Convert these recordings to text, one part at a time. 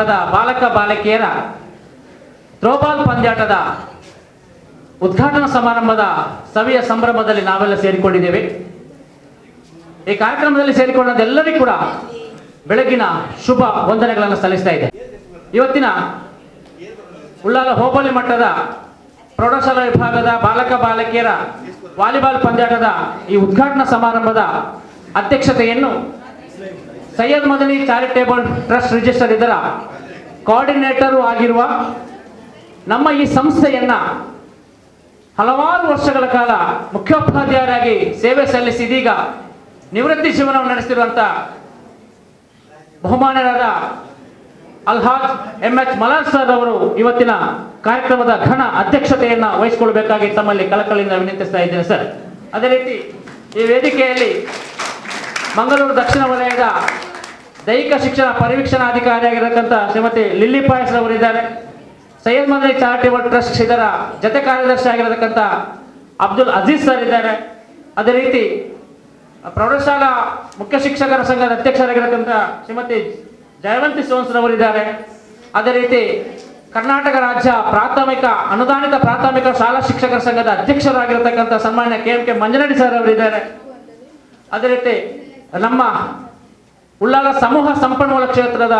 ವಿಭಾಗದ ಬಾಲಕ ಬಾಲಕಿಯರ ಥ್ರೋಬಾಲ್ ಪಂದ್ಯಾಟದ ಉದ್ಘಾಟನಾ ಸಮಾರಂಭದ ಸವಿಯ ಸಂಭ್ರಮದಲ್ಲಿ ನಾವೆಲ್ಲ ಸೇರಿಕೊಂಡಿದ್ದೇವೆ. ಈ ಕಾರ್ಯಕ್ರಮದಲ್ಲಿ ಸೇರಿಕೊಂಡದೆಲ್ಲರಿಗೂ ಕೂಡ ಬೆಳಗಿನ ಶುಭ ವಂದನೆಗಳನ್ನು ಸಲ್ಲಿಸ್ತಾ ಇದೆ. ಇವತ್ತಿನ ಉಳ್ಳಾಲ ಹೋಬಳಿ ಮಟ್ಟದ ಪ್ರೌಢಶಾಲಾ ವಿಭಾಗದ ಬಾಲಕ ಬಾಲಕಿಯರ ವಾಲಿಬಾಲ್ ಪಂದ್ಯಾಟದ ಈ ಉದ್ಘಾಟನಾ ಸಮಾರಂಭದ ಅಧ್ಯಕ್ಷತೆಯನ್ನು Syed Madani charitable trust register ಇದರ ಕೋಆರ್ಡಿನೇಟರು ಆಗಿರುವ ನಮ್ಮ ಈ ಸಂಸ್ಥೆಯನ್ನ ಹಲವಾರು ವರ್ಷಗಳ ಕಾಲ ಮುಖ್ಯೋಪಾಧ್ಯಾಯರಾಗಿ ಸೇವೆ ಸಲ್ಲಿಸಿ ಇದೀಗ ನಿವೃತ್ತಿ ಜೀವನವನ್ನು ನಡೆಸಿರುವಂಥ ಬಹುಮಾನ್ಯರಾದ ಅಲ್ಹಾಜ್ MH ಮಲಾರ್ ಸರ್ ಅವರು ಇವತ್ತಿನ ಕಾರ್ಯಕ್ರಮದ ಘನ ಅಧ್ಯಕ್ಷತೆಯನ್ನು ವಹಿಸಿಕೊಳ್ಳಬೇಕಾಗಿ ತಮ್ಮಲ್ಲಿ ಕಳಕಳಿಯಿಂದ ವಿನಂತಿಸ್ತಾ ಇದ್ದೇನೆ ಸರ್. ಅದೇ ರೀತಿ ಈ ವೇದಿಕೆಯಲ್ಲಿ ಮಂಗಳೂರು ದಕ್ಷಿಣ ವಲಯದ ದೈಹಿಕ ಶಿಕ್ಷಣ ಪರಿವೀಕ್ಷಣಾಧಿಕಾರಿಯಾಗಿರತಕ್ಕಂಥ ಶ್ರೀಮತಿ ಲಿಲ್ಲಿ ಪಾಯಸ್ ಅವರಿದ್ದಾರೆ. ಸೈಯದ್ ಮದನಿ ಚಾರಿಟೇಬಲ್ ಟ್ರಸ್ಟ್ ಇದರ ಜತೆ ಕಾರ್ಯದರ್ಶಿ ಆಗಿರತಕ್ಕಂಥ ಅಬ್ದುಲ್ ಅಜೀಜ್ ಸರ್ ಇದ್ದಾರೆ. ಅದೇ ರೀತಿ ಪ್ರೌಢಶಾಲಾ ಮುಖ್ಯ ಶಿಕ್ಷಕರ ಸಂಘದ ಅಧ್ಯಕ್ಷರಾಗಿರತಕ್ಕಂಥ ಶ್ರೀಮತಿ ಜಯವಂತಿ ಸೋನ್ಸ್ರವರಿದ್ದಾರೆ. ಅದೇ ರೀತಿ ಕರ್ನಾಟಕ ರಾಜ್ಯ ಪ್ರಾಥಮಿಕ ಅನುದಾನಿತ ಪ್ರಾಥಮಿಕ ಶಾಲಾ ಶಿಕ್ಷಕರ ಸಂಘದ ಅಧ್ಯಕ್ಷರಾಗಿರತಕ್ಕಂಥ ಸನ್ಮಾನ್ಯ KMK ಮಂಜನಡಿ ಸರ್ ಅವರಿದ್ದಾರೆ. ಅದೇ ರೀತಿ ನಮ್ಮ ಉಳ್ಳಾಲ ಸಮೂಹ ಸಂಪನ್ಮೂಲ ಕ್ಷೇತ್ರದ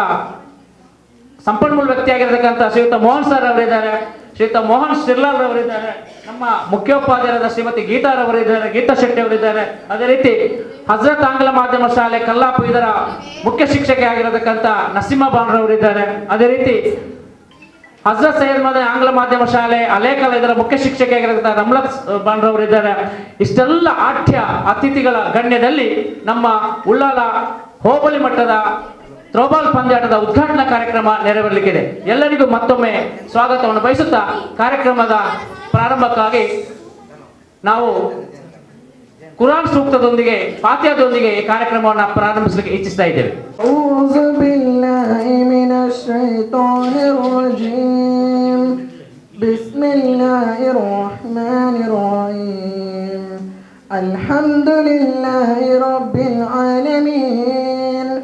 ಸಂಪನ್ಮೂಲ ವ್ಯಕ್ತಿಯಾಗಿರತಕ್ಕಂಥ ಶ್ರೀಯುತ ಮೋಹನ್ ಸರ್ ಅವರಿದ್ದಾರೆ. ಶ್ರೀಯುತ ಮೋಹನ್ ಶಿರ್ಲಾಲ್ ಅವರಿದ್ದಾರೆ. ನಮ್ಮ ಮುಖ್ಯೋಪಾಧ್ಯಾಯರಾದ ಶ್ರೀಮತಿ ಗೀತಾರವರಿದ್ದಾರೆ, ಗೀತಾ ಶೆಟ್ಟಿ ಅವರಿದ್ದಾರೆ. ಅದೇ ರೀತಿ ಹಜರತ್ ಆಂಗ್ಲ ಮಾಧ್ಯಮ ಶಾಲೆ ಕಲ್ಲಾಪು ಇದರ ಮುಖ್ಯ ಶಿಕ್ಷಕಿ ಆಗಿರತಕ್ಕಂಥ ನಸೀಮಾ ಬಾಣ್ರವರಿದ್ದಾರೆ. ಅದೇ ರೀತಿ ಹಜರತ್ ಸೈಯದ್ ಮದನಿ ಆಂಗ್ಲ ಮಾಧ್ಯಮ ಶಾಲೆ ಅಲೇಕಲ ಇದರ ಮುಖ್ಯ ಶಿಕ್ಷಕಿ ಆಗಿರತಕ್ಕಂಥ ರಮ್ಲತ್ ಬಾಣ್ರವರಿದ್ದಾರೆ. ಇಷ್ಟೆಲ್ಲ ಆಠ್ಯ ಅತಿಥಿಗಳ ಗಣ್ಯದಲ್ಲಿ ನಮ್ಮ ಉಳ್ಳಾಲ ಹೋಬಳಿ ಮಟ್ಟದ ಥ್ರೋಬಾಲ್ ಪಂದ್ಯಾಟದ ಉದ್ಘಾಟನಾ ಕಾರ್ಯಕ್ರಮ ನೆರವೇರಲಿಕ್ಕಿದೆ. ಎಲ್ಲರಿಗೂ ಮತ್ತೊಮ್ಮೆ ಸ್ವಾಗತವನ್ನು ಬಯಸುತ್ತಾ ಕಾರ್ಯಕ್ರಮದ ಪ್ರಾರಂಭಕ್ಕಾಗಿ ನಾವು ಕುರಾನ್ ಸೂಕ್ತದೊಂದಿಗೆ ಫಾತಿಹಾದೊಂದಿಗೆ ಈ ಕಾರ್ಯಕ್ರಮವನ್ನು ಪ್ರಾರಂಭಿಸಲಿಕ್ಕೆ ಇಚ್ಛಿಸ್ತಾ ಇದ್ದೇವೆ. ಅಊಜು ಬಿಲ್ಲಾಹಿ ಮಿನಶ್ ಶೈತಾನಿರ್ ರಜೀಮ್. ಬಿಸ್ಮಿಲ್ಲಾಹಿರ್ ರಹ್ಮಾನಿರ್ ರಹೀಮ್. ಅಲ್ಹಮ್ದುಲಿಲ್ಲಾಹಿ ರಬ್ಬಿಲ್ ಆಲಮೀನ್.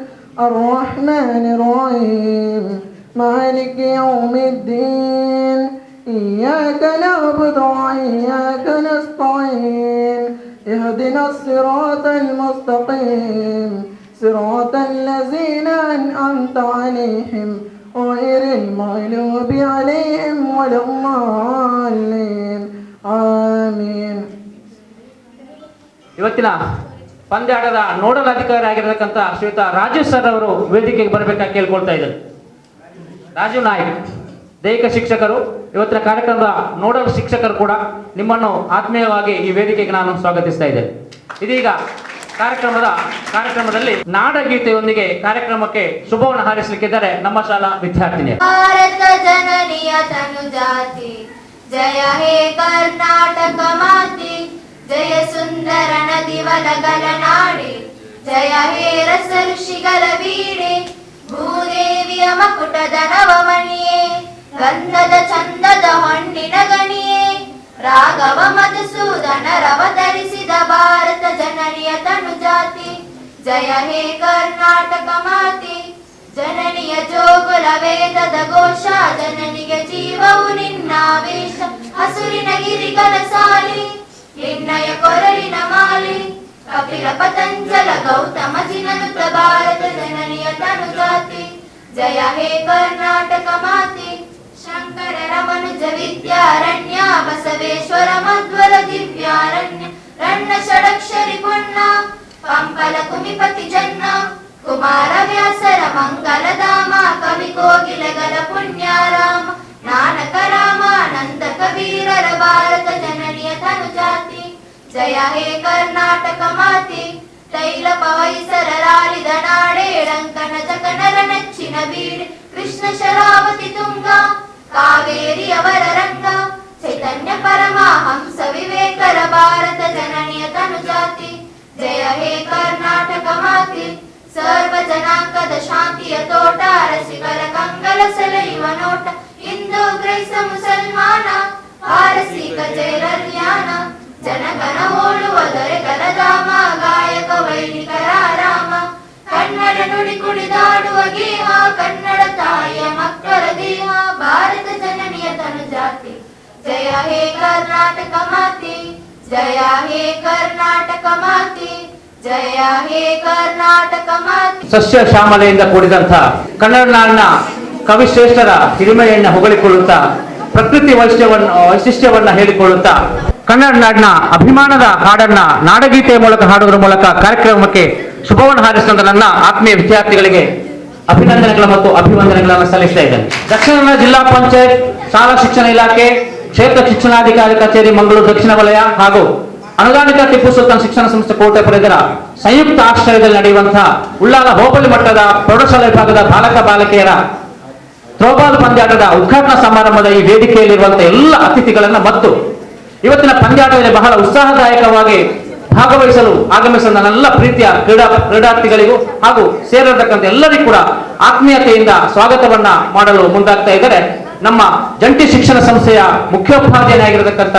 الرحمن الرحيم مالك يوم الدين إياك نعبد وإياك نستعين اهدنا الصراط المستقيم صراط الذين أنعمت عليهم غير المغضوب عليهم ولا الضالين آمين. ಇವತ್ತಿನ ಪಂದ್ಯಾಟದ ನೋಡಲ್ ಅಧಿಕಾರಿ ಆಗಿರತಕ್ಕಂಥ ಶ್ರೀಯುತ ರಾಜೀವ್ ಸರ್ ಅವರು ವೇದಿಕೆಗೆ ಬರಬೇಕಾಗಿ ಕೇಳ್ಕೊಳ್ತಾ ಇದ್ದಾರೆ. ರಾಜೀವ್ ನಾಯ್ಕ್ ದೈಹಿಕ ಶಿಕ್ಷಕರು, ಇವತ್ತಿನ ಕಾರ್ಯಕ್ರಮದ ನೋಡಲ್ ಶಿಕ್ಷಕರು ಕೂಡ. ನಿಮ್ಮನ್ನು ಆತ್ಮೀಯವಾಗಿ ಈ ವೇದಿಕೆಗೆ ನಾನು ಸ್ವಾಗತಿಸ್ತಾ ಇದ್ದೇನೆ. ಇದೀಗ ಕಾರ್ಯಕ್ರಮದಲ್ಲಿ ನಾಡಗೀತೆಯೊಂದಿಗೆ ಕಾರ್ಯಕ್ರಮಕ್ಕೆ ಶುಭವನ್ನು ಹಾರೈಸಲಿಕ್ಕಿದ್ದಾರೆ ನಮ್ಮ ಶಾಲಾ ವಿದ್ಯಾರ್ಥಿನಿ. ಭಾರತ ಜನನಿಯ ತನುಜಾತಿ ಜಯ ಹೇ ಕರ್ನಾಟಕ ಮಾತೆ, ಜಯ ಸುಂದರ ನದಿವಲಗಲ ನಾಡೆ, ಜಯ ಹೇ ರಸ ಋಷಿಗಳ ಬೀಡೆ, ಭೂದೇವಿಯ ಮಕುಟದ ನವಮಣಿಯೇ, ಗಂಧದ ಚಂದದ ಹೊನ್ನಿನ ಗಣಿಯೇ, ರಾಘವ ಮಧುಸೂದನರವತರಿಸಿದ ಭಾರತ ಜನನಿಯ ತನುಜಾತಿ ಜಯ ಹೇ ಕರ್ನಾಟಕ ಮಾತೆ. ಜನನಿಯ ಜೋಗುಲ ವೇದದ ಘೋಷ, ಜನನಿಗೆ ಜೀವವು ನಿನ್ನಾವೇಶ, ಹಸುರಿನ ಗಿರಿಗಳ ಸಾಲಿ ನಿನ್ನಯ ಕೊರಳಿನ ಮಾಲೆ, ಕಪಿಲ ಪತಂಜಲ ಗೌತಮ ಜಿನನುತ ಭಾರತ ಜನನಿಯ ತನುಜಾತಿ ಜಯ ಹೇ ಕರ್ನಾಟಕ ಮಾತೆ. ಶಂಕರ ರಮನುಜ ವಿದ್ಯಾರಣ್ಯ, ಬಸವೇಶ್ವರ ಮಧ್ವರ ದಿವ್ಯಾರಣ್ಯ, ರಣ್ಣ ಷಡಕ್ಷರಿ ಪುಣ್ಯ, ಪಂಪಲ ಕುಮಿಪತಿ ಜನ್ನ, ಕುಮಾರ ವ್ಯಾಸರ ಮಂಗಲಧಾಮ, ಕವಿ ಕೋಗಿಲೆಗಳ ಪುಣ್ಯಾರಾಮ, ನಾನಕ ರಾಮಾನಂದ ಕಬೀರರ ಭಾರತ ಜನನಿಯ ತನುಜಾತಿ ಜಯ ಹೇ ಕರ್ನಾಟಕ ಮಾತೆ. ತೈಲ ಪವೈಸರರಾಲಿದ ನಾಡೆ, ರಂಕನ ಜಕನರ ನೆಚ್ಚಿನ ಬೀಡೆ, ಕೃಷ್ಣ ಶರಾವತಿ ತುಂಗ, ಕಾವೇರಿ ಅವರ ರಂಗ, ಚೈತನ್ಯ ಪರಮಹಂಸ ವಿವೇಕರ ಭಾರತ ಜನನಿಯ ತನುಜಾತಿ ಜಯ ಹೇ ಕರ್ನಾಟಕ ಮಾತೆ. ಸರ್ವ ಜನಾಂಗದ ಶಾಂತಿಯ ತೋಟ, ರಸಿಕರ ಕಂಗಲ ಸೆಳೆಯುವ ನೋಟ, ಹಿಂದೂ ಕ್ರೈಸ್ತ ಮುಸಲ್ಮಾನ, ಪಾರಸೀಕ ಜೈರಲ್ಯಾನ, ಜನಗಣ ಓಡುವ ದೊರೆಗಳ ಧಾಮ, ಗಾಯಕ ವೈಣಿಕರ ರಾಮ, ಕನ್ನಡ ನುಡಿ ಕುಣಿದಾಡುವ ಗೇಹ ಕನ್ನಡ ತಾಯಿಯ ಮಕ್ಕಳ ದೇಹ ಭಾರತ ಜನನಿಯ ತನು ಜಾತಿ ಜಯ ಹೇ ಕರ್ನಾಟಕ ಮಾತೆ ಜಯ ಹೇ ಕರ್ನಾಟಕ ಮಾತೆ ಜಯ ಹೇ ಕರ್ನಾಟಕ ಮಾತೆ. ಸಸ್ಯ ಶ್ಯಾಮಲೆಯಿಂದ ಕೂಡಿದಂಥ ಕನ್ನಡ ನಾಡಿನ ಕವಿಶ್ರೇಷ್ಠರ ಹಿರಿಮೆಯನ್ನ ಹೊಗಳಿಕೊಳ್ಳುತ್ತಾ ಪ್ರಕೃತಿ ವೈಶಿಷ್ಟ್ಯವನ್ನ ಹೇಳಿಕೊಳ್ಳುತ್ತಾ ಕನ್ನಡ ನಾಡಿನ ಅಭಿಮಾನದ ಹಾಡನ್ನ ನಾಡಗೀತೆಯ ಮೂಲಕ ಹಾಡುವುದರ ಮೂಲಕ ಕಾರ್ಯಕ್ರಮಕ್ಕೆ ಶುಭವನ್ನು ಹಾರೈಸಿದ ನನ್ನ ಆತ್ಮೀಯ ವಿದ್ಯಾರ್ಥಿಗಳಿಗೆ ಅಭಿನಂದನೆಗಳು ಮತ್ತು ಅಭಿವಂದನೆಗಳನ್ನು ಸಲ್ಲಿಸ್ತಾ ಇದ್ದೇನೆ. ದಕ್ಷಿಣ ಕನ್ನಡ ಜಿಲ್ಲಾ ಪಂಚಾಯತ್ ಶಾಲಾ ಶಿಕ್ಷಣ ಇಲಾಖೆ ಕ್ಷೇತ್ರ ಶಿಕ್ಷಣಾಧಿಕಾರಿ ಕಚೇರಿ ಮಂಗಳೂರು ದಕ್ಷಿಣ ವಲಯ ಹಾಗೂ ಅನುದಾನಿತ ಟಿಪ್ಪು ಸುಲ್ತಾನ್ ಶಿಕ್ಷಣ ಸಂಸ್ಥೆ ಕೋಟೆಪುರ ಇದರ ಸಂಯುಕ್ತ ಆಶ್ರಯದಲ್ಲಿ ನಡೆಯುವಂತಹ ಉಳ್ಳಾಲ ಹೋಬಳಿ ಮಟ್ಟದ ಪ್ರೌಢಶಾಲಾ ವಿಭಾಗದ ಬಾಲಕ ಬಾಲಕಿಯರ ಥ್ರೋಬಾಲ್ ಪಂದ್ಯಾಟದ ಉದ್ಘಾಟನಾ ಸಮಾರಂಭದ ಈ ವೇದಿಕೆಯಲ್ಲಿರುವಂತಹ ಎಲ್ಲ ಅತಿಥಿಗಳನ್ನ ಮತ್ತು ಇವತ್ತಿನ ಪಂದ್ಯಾಟದಲ್ಲಿ ಬಹಳ ಉತ್ಸಾಹದಾಯಕವಾಗಿ ಭಾಗವಹಿಸಲು ಆಗಮಿಸಿದ ನನ್ನೆಲ್ಲ ಪ್ರೀತಿಯ ಕ್ರೀಡಾರ್ಥಿಗಳಿಗೂ ಹಾಗೂ ಸೇರಿರತಕ್ಕಂಥ ಎಲ್ಲರಿಗೂ ಕೂಡ ಆತ್ಮೀಯತೆಯಿಂದ ಸ್ವಾಗತವನ್ನ ಮಾಡಲು ಮುಂದಾಗ್ತಾ ಇದ್ದಾರೆ ನಮ್ಮ ಜಂಟಿ ಶಿಕ್ಷಣ ಸಂಸ್ಥೆಯ ಮುಖ್ಯೋಪಾಧ್ಯಾಯರಾಗಿರತಕ್ಕಂಥ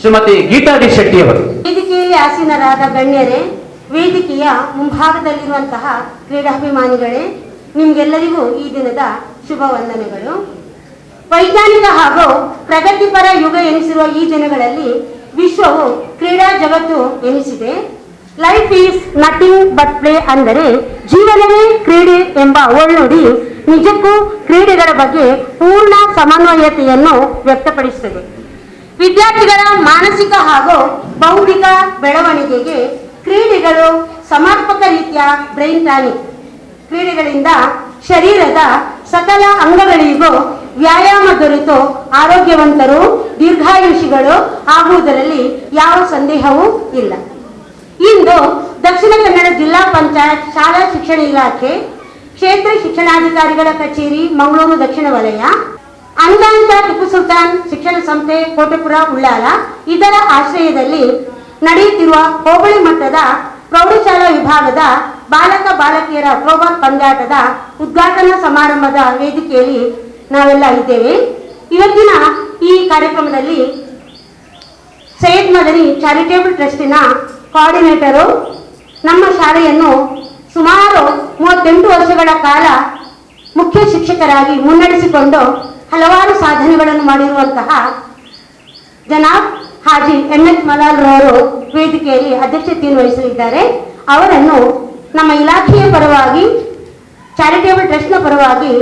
ಶ್ರೀಮತಿ ಗೀತಾ ಡಿ ಶೆಟ್ಟಿ ಅವರು. ವೇದಿಕೆಯಲ್ಲಿ ಆಸೀನರಾದ ಗಣ್ಯರೇ, ವೇದಿಕೆಯ ಮುಂಭಾಗದಲ್ಲಿರುವಂತಹ ಕ್ರೀಡಾಭಿಮಾನಿಗಳೇ, ನಿಮ್ಗೆಲ್ಲರಿಗೂ ಈ ದಿನದ ಶುಭ ವಂದನೆಗಳು. ವೈಜ್ಞಾನಿಕ ಹಾಗೂ ಪ್ರಗತಿಪರ ಯುಗ ಎನಿಸಿರುವ ಈ ದಿನಗಳಲ್ಲಿ ವಿಶ್ವವು ಕ್ರೀಡಾ ಜಗತ್ತು ಎನಿಸಿದೆ. Life is nothing but play, ಅಂದರೆ ಜೀವನವೇ ಕ್ರೀಡೆ ಎಂಬ ಒಳ್ನುಡಿ ನಿಜಕ್ಕೂ ಕ್ರೀಡೆಗಳ ಬಗ್ಗೆ ಪೂರ್ಣ ಸಮನ್ವಯತೆಯನ್ನು ವ್ಯಕ್ತಪಡಿಸುತ್ತದೆ. ವಿದ್ಯಾರ್ಥಿಗಳ ಮಾನಸಿಕ ಹಾಗೂ ಬೌದ್ಧಿಕ ಬೆಳವಣಿಗೆಗೆ ಕ್ರೀಡೆಗಳು ಸಮರ್ಪಕ ರೀತಿಯ ಬ್ರೈನ್ ಟಾನಿಕ್. ಕ್ರೀಡೆಗಳಿಂದ ಶರೀರದ ಸಕಲ ಅಂಗಗಳಿಗೂ ವ್ಯಾಯಾಮ ದೊರೆತು ಆರೋಗ್ಯವಂತರು ದೀರ್ಘಾಯುಷಿಗಳು ಆಗುವುದರಲ್ಲಿ ಯಾವ ಸಂದೇಹವೂ ಇಲ್ಲ. ಇಂದು ದಕ್ಷಿಣ ಕನ್ನಡ ಜಿಲ್ಲಾ ಪಂಚಾಯತ್ ಶಾಲಾ ಶಿಕ್ಷಣ ಇಲಾಖೆ ಕ್ಷೇತ್ರ ಶಿಕ್ಷಣಾಧಿಕಾರಿಗಳ ಕಚೇರಿ ಮಂಗಳೂರು ದಕ್ಷಿಣ ವಲಯ ಅನುದಾನಿತ ಟಿಪ್ಪು ಸುಲ್ತಾನ್ ಶಿಕ್ಷಣ ಸಂಸ್ಥೆ ಕೋಟೆಪುರ ಉಳ್ಳಾಲ ಇದರ ಆಶ್ರಯದಲ್ಲಿ ನಡೆಯುತ್ತಿರುವ ಹೋಬಳಿ ಮಟ್ಟದ ಪ್ರೌಢಶಾಲಾ ವಿಭಾಗದ ಬಾಲಕ ಬಾಲಕಿಯರ ಥ್ರೋಬಾಲ್ ಪಂದ್ಯಾಟದ ಉದ್ಘಾಟನಾ ಸಮಾರಂಭದ ವೇದಿಕೆಯಲ್ಲಿ ನಾವೆಲ್ಲ ಇದ್ದೇವೆ. ಇವತ್ತಿನ ಈ ಕಾರ್ಯಕ್ರಮದಲ್ಲಿ ಸೈಯದ್ ಮದನಿ ಚಾರಿಟೇಬಲ್ ಟ್ರಸ್ಟಿನ ಕೋಆರ್ಡಿನೇಟರು ನಮ್ಮ ಶಾಲೆಯನ್ನು ಸುಮಾರು 38 ವರ್ಷಗಳ ಕಾಲ ಮುಖ್ಯ ಶಿಕ್ಷಕರಾಗಿ ಮುನ್ನಡೆಸಿಕೊಂಡು ಹಲವಾರು ಸಾಧನೆಗಳನ್ನು ಮಾಡಿರುವಂತಹ ಜನಾಬ್ ಹಾಜಿ NH ಮಲಾಲ್ ರವರು ವೇದಿಕೆಯಲ್ಲಿ ಅಧ್ಯಕ್ಷತೆಯನ್ನು ವಹಿಸಲಿದ್ದಾರೆ. ಅವರನ್ನು ನಮ್ಮ ಇಲಾಖೆಯ ಪರವಾಗಿ, ಚಾರಿಟೇಬಲ್ ಟ್ರಸ್ಟ್ನ ಪರವಾಗಿ,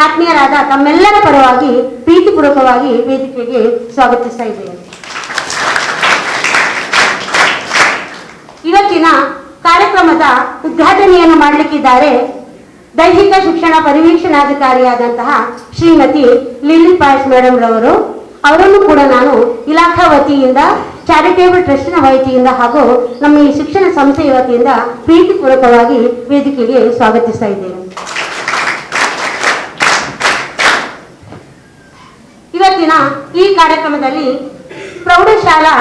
ಆತ್ಮೀಯರಾದ ತಮ್ಮೆಲ್ಲರ ಪರವಾಗಿ ಪ್ರೀತಿಪೂರ್ವಕವಾಗಿ ವೇದಿಕೆಗೆ ಸ್ವಾಗತಿಸ್ತಾ ಇದ್ದೇನೆ. ಇವತ್ತಿನ ಕಾರ್ಯಕ್ರಮದ ಉದ್ಘಾಟನೆಯನ್ನು ಮಾಡಲಿಕ್ಕಿದ್ದಾರೆ ದೈಹಿಕ ಶಿಕ್ಷಣ ಪರಿವೀಕ್ಷಣಾಧಿಕಾರಿಯಾದಂತಹ ಶ್ರೀಮತಿ ಲಿಲ್ಲಿ ಪಾಯಸ್ ಮೇಡಮ್ ರವರು. ಅವರನ್ನು ಕೂಡ ನಾನು ಇಲಾಖಾ ವತಿಯಿಂದ, ಚಾರಿಟೇಬಲ್ ಟ್ರಸ್ಟ್ನ ವತಿಯಿಂದ ಹಾಗೂ ನಮ್ಮ ಈ ಶಿಕ್ಷಣ ಸಂಸ್ಥೆಯ ವತಿಯಿಂದ ಪ್ರೀತಿಪೂರ್ವಕವಾಗಿ ವೇದಿಕೆಗೆ ಸ್ವಾಗತಿಸ್ತಾ ಇದ್ದೇನೆ. ಇವತ್ತಿನ ಈ ಕಾರ್ಯಕ್ರಮದಲ್ಲಿ ಪ್ರೌಢಶಾಲಾ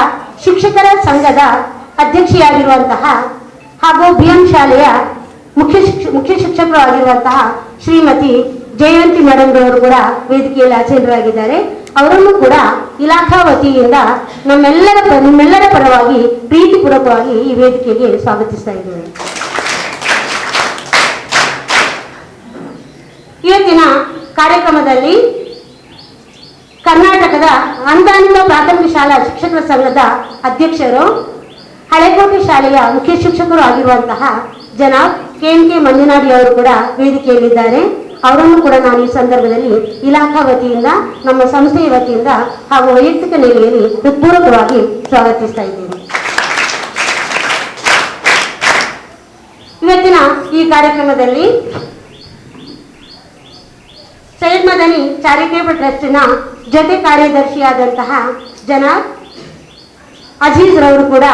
ಶಿಕ್ಷಕರ ಸಂಘದ ಅಧ್ಯಕ್ಷೆಯಾಗಿರುವಂತಹ ಹಾಗೂ BM ಶಾಲೆಯ ಮುಖ್ಯ ಶಿಕ್ಷಕರು ಆಗಿರುವಂತಹ ಶ್ರೀಮತಿ ಜಯಂತಿ ಮೇಡಮ್ ರವರು ಕೂಡ ವೇದಿಕೆಯಲ್ಲಿ ಆಸೀನರಾಗಿದ್ದಾರೆ. ಅವರನ್ನು ಕೂಡ ಇಲಾಖಾ ವತಿಯಿಂದ ನಿಮ್ಮೆಲ್ಲರ ಪರವಾಗಿ ಪ್ರೀತಿಪೂರ್ವಕವಾಗಿ ಈ ವೇದಿಕೆಗೆ ಸ್ವಾಗತಿಸ್ತಾ ಇದ್ದೇವೆ. ಇವತ್ತಿನ ಕಾರ್ಯಕ್ರಮದಲ್ಲಿ ಕರ್ನಾಟಕದ ಅನುದಾನಿತ ಪ್ರಾಥಮಿಕ ಶಾಲಾ ಶಿಕ್ಷಕರ ಸಂಘದ ಅಧ್ಯಕ್ಷರು, ಹಳೆಕೋಟೆ ಶಾಲೆಯ ಮುಖ್ಯ ಶಿಕ್ಷಕರು ಆಗಿರುವಂತಹ ಜನಾಬ್ KMK ಮಂಜುನಾಡಿ ಅವರು ಕೂಡ ವೇದಿಕೆಯಲ್ಲಿದ್ದಾರೆ. ಅವರನ್ನು ಕೂಡ ನಾನು ಈ ಸಂದರ್ಭದಲ್ಲಿ ಇಲಾಖಾ ವತಿಯಿಂದ, ನಮ್ಮ ಸಂಸ್ಥೆಯ ವತಿಯಿಂದ ಹಾಗೂ ವೈಯಕ್ತಿಕ ನೆಲೆಯಲ್ಲಿ ಹೃತ್ಪೂರ್ವಕವಾಗಿ ಸ್ವಾಗತಿಸ್ತಾ ಇದ್ದೇನೆ. ಇವತ್ತಿನ ಈ ಕಾರ್ಯಕ್ರಮದಲ್ಲಿ ಸೈಯದ್ ಮದನಿ ಚಾರಿಟೇಬಲ್ ಟ್ರಸ್ಟಿನ ಜೊತೆ ಕಾರ್ಯದರ್ಶಿಯಾದಂತಹ ಜನಾಬ್ ಅಜೀಜ್ ರವರು ಕೂಡ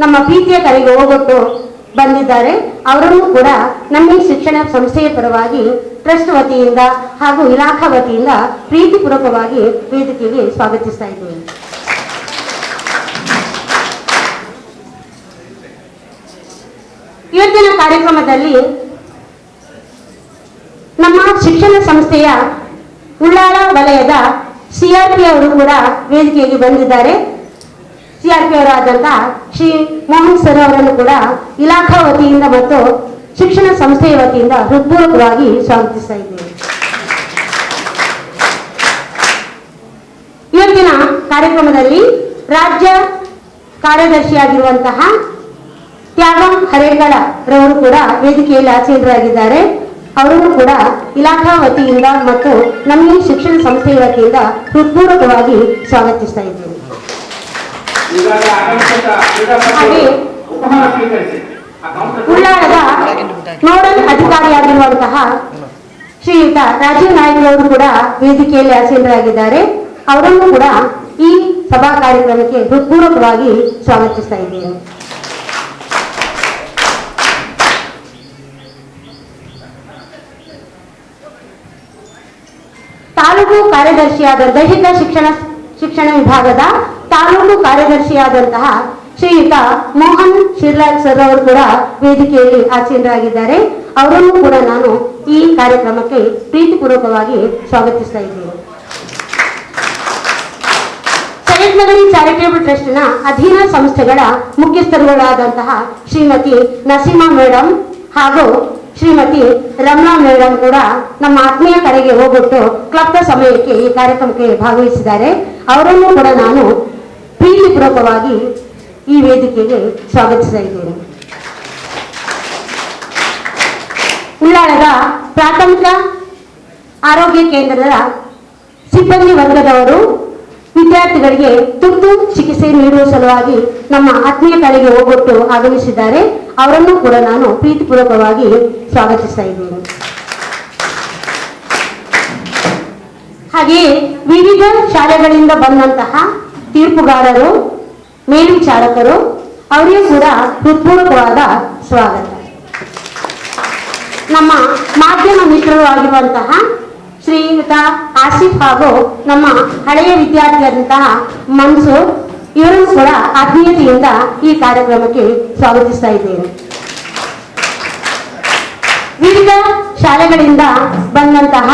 ನಮ್ಮ ಪ್ರೀತಿಯ ಕರೆಗೆ ಹೋಗೊಟ್ಟು ಬಂದಿದ್ದಾರೆ. ಅವರನ್ನು ಕೂಡ ನಮ್ಮ ಶಿಕ್ಷಣ ಸಂಸ್ಥೆಯ ಪರವಾಗಿ ಟ್ರಸ್ಟ್ ವತಿಯಿಂದ ಹಾಗೂ ಇಲಾಖಾ ವತಿಯಿಂದ ಪ್ರೀತಿಪೂರ್ವಕವಾಗಿ ವೇದಿಕೆಗೆ ಸ್ವಾಗತಿಸ್ತಾ ಇದ್ದೇವೆ. ಇವತ್ತಿನ ಕಾರ್ಯಕ್ರಮದಲ್ಲಿ ನಮ್ಮ ಶಿಕ್ಷಣ ಸಂಸ್ಥೆಯ ಉಳ್ಳಾಳ ವಲಯದ CRP ಅವರು ಕೂಡ ವೇದಿಕೆಗೆ ಬಂದಿದ್ದಾರೆ. CRP ಅವರಾದಂತಹ ಶ್ರೀ ಮೋಹನ್ ಸರ್ ಅವರನ್ನು ಕೂಡ ಇಲಾಖಾ ವತಿಯಿಂದ ಮತ್ತು ಶಿಕ್ಷಣ ಸಂಸ್ಥೆಯ ವತಿಯಿಂದ ಹೃತ್ಪೂರ್ವಕವಾಗಿ ಸ್ವಾಗತಿಸ್ತಾ ಇದ್ದೇನೆ. ಇವತ್ತಿನ ಕಾರ್ಯಕ್ರಮದಲ್ಲಿ ರಾಜ್ಯ ಕಾರ್ಯದರ್ಶಿಯಾಗಿರುವಂತಹ ತ್ಯಾಗಂ ಹರೇಕಳ ರವರು ಕೂಡ ವೇದಿಕೆಯಲ್ಲಿ ಆಸೀನರಾಗಿದ್ದಾರೆ. ಅವರನ್ನು ಕೂಡ ಇಲಾಖಾ ವತಿಯಿಂದ ಮತ್ತು ನಮ್ಮ ಶಿಕ್ಷಣ ಸಂಸ್ಥೆಯ ವತಿಯಿಂದ ಹೃತ್ಪೂರ್ವಕವಾಗಿ ಸ್ವಾಗತಿಸ್ತಾ ಇದ್ದೇನೆ. ಹಾಗೆ ಉಳ್ಳಾಳದ ನೋಡಲ್ ಅಧಿಕಾರಿಯಾಗಿರುವಂತಹ ಶ್ರೀಯುತ ರಾಜೀವ್ ನಾಯ್ಕ್ ಅವರು ಕೂಡ ವೇದಿಕೆಯಲ್ಲಿ ಆಸೀನರಾಗಿದ್ದಾರೆ. ಅವರನ್ನು ಕೂಡ ಈ ಸಭಾ ಕಾರ್ಯಕ್ರಮಕ್ಕೆ ಹೃತ್ಪೂರ್ವಕವಾಗಿ ಸ್ವಾಗತಿಸ್ತಾ ಇದ್ದೇನೆ. ತಾಲೂಕು ಕಾರ್ಯದರ್ಶಿಯಾದ ದೈಹಿಕ ಶಿಕ್ಷಣ ವಿಭಾಗದ ತಾಲೂಕು ಕಾರ್ಯದರ್ಶಿಯಾದಂತಹ ಶ್ರೀಯುತ ಮೋಹನ್ ಶಿರ್ಲಾಲ್ ಸರ್ ಅವರು ಕೂಡ ವೇದಿಕೆಯಲ್ಲಿ ಆಸೀನರಾಗಿದ್ದಾರೆ. ಅವರನ್ನು ಕೂಡ ನಾನು ಈ ಕಾರ್ಯಕ್ರಮಕ್ಕೆ ಪ್ರೀತಿಪೂರ್ವಕವಾಗಿ ಸ್ವಾಗತಿಸ್ತಾ ಇದ್ದೇನೆ. ಸೈಯದ್ ನಗರಿ ಚಾರಿಟೇಬಲ್ ಟ್ರಸ್ಟ್ನ ಅಧೀನ ಸಂಸ್ಥೆಗಳ ಮುಖ್ಯಸ್ಥರುಗಳಾದಂತಹ ಶ್ರೀಮತಿ ನಸೀಮಾ ಮೇಡಮ್ ಹಾಗೂ ಶ್ರೀಮತಿ ರಮಣಾ ಮೇಡಮ್ ಕೂಡ ನಮ್ಮ ಆತ್ಮೀಯ ಕರೆಗೆ ಹೋಗ್ಬಿಟ್ಟು ಕ್ಲಬ್ನ ಸಮಯಕ್ಕೆ ಈ ಕಾರ್ಯಕ್ರಮಕ್ಕೆ ಭಾಗವಹಿಸಿದ್ದಾರೆ. ಅವರನ್ನು ಕೂಡ ನಾನು ಪ್ರೀತಿಪೂರ್ವಕವಾಗಿ ಈ ವೇದಿಕೆಗೆ ಸ್ವಾಗತಿಸ್ತಾ ಇದ್ದೇನೆ. ಉಳ್ಳಾಳದ ಪ್ರಾಥಮಿಕ ಆರೋಗ್ಯ ಕೇಂದ್ರದ ಸಿಬ್ಬಂದಿ ವರ್ಗದವರು ವಿದ್ಯಾರ್ಥಿಗಳಿಗೆ ತುರ್ತು ಚಿಕಿತ್ಸೆ ನೀಡುವ ಸಲುವಾಗಿ ನಮ್ಮ ಆತ್ಮೀಯ ಕರೆಗೆ ಹೋಗ್ಬಿಟ್ಟು ಆಗಮಿಸಿದ್ದಾರೆ. ಅವರನ್ನು ಕೂಡ ನಾನು ಪ್ರೀತಿಪೂರ್ವಕವಾಗಿ ಸ್ವಾಗತಿಸ್ತಾ ಇದ್ದೇನೆ. ಹಾಗೆಯೇ ವಿವಿಧ ಶಾಲೆಗಳಿಂದ ಬಂದಂತಹ ತೀರ್ಪುಗಾರರು, ಮೇಲ್ವಿಚಾರಕರು, ಅವರಿಗೂ ಕೂಡ ಹೃತ್ಪೂರ್ವಕವಾದ ಸ್ವಾಗತ. ನಮ್ಮ ಮಾಧ್ಯಮ ಮಿತ್ರರು ಆಗಿರುವಂತಹ ಶ್ರೀಯುತ ಆಸಿಫ್ ಹಾಗೂ ನಮ್ಮ ಹಳೆಯ ವಿದ್ಯಾರ್ಥಿಯಾದಂತಹ ಮನ್ಸೂರ್, ಇವರನ್ನು ಕೂಡ ಆತ್ಮೀಯತೆಯಿಂದ ಈ ಕಾರ್ಯಕ್ರಮಕ್ಕೆ ಸ್ವಾಗತಿಸ್ತಾ ಇದ್ದೇನೆ. ವಿವಿಧ ಶಾಲೆಗಳಿಂದ ಬಂದಂತಹ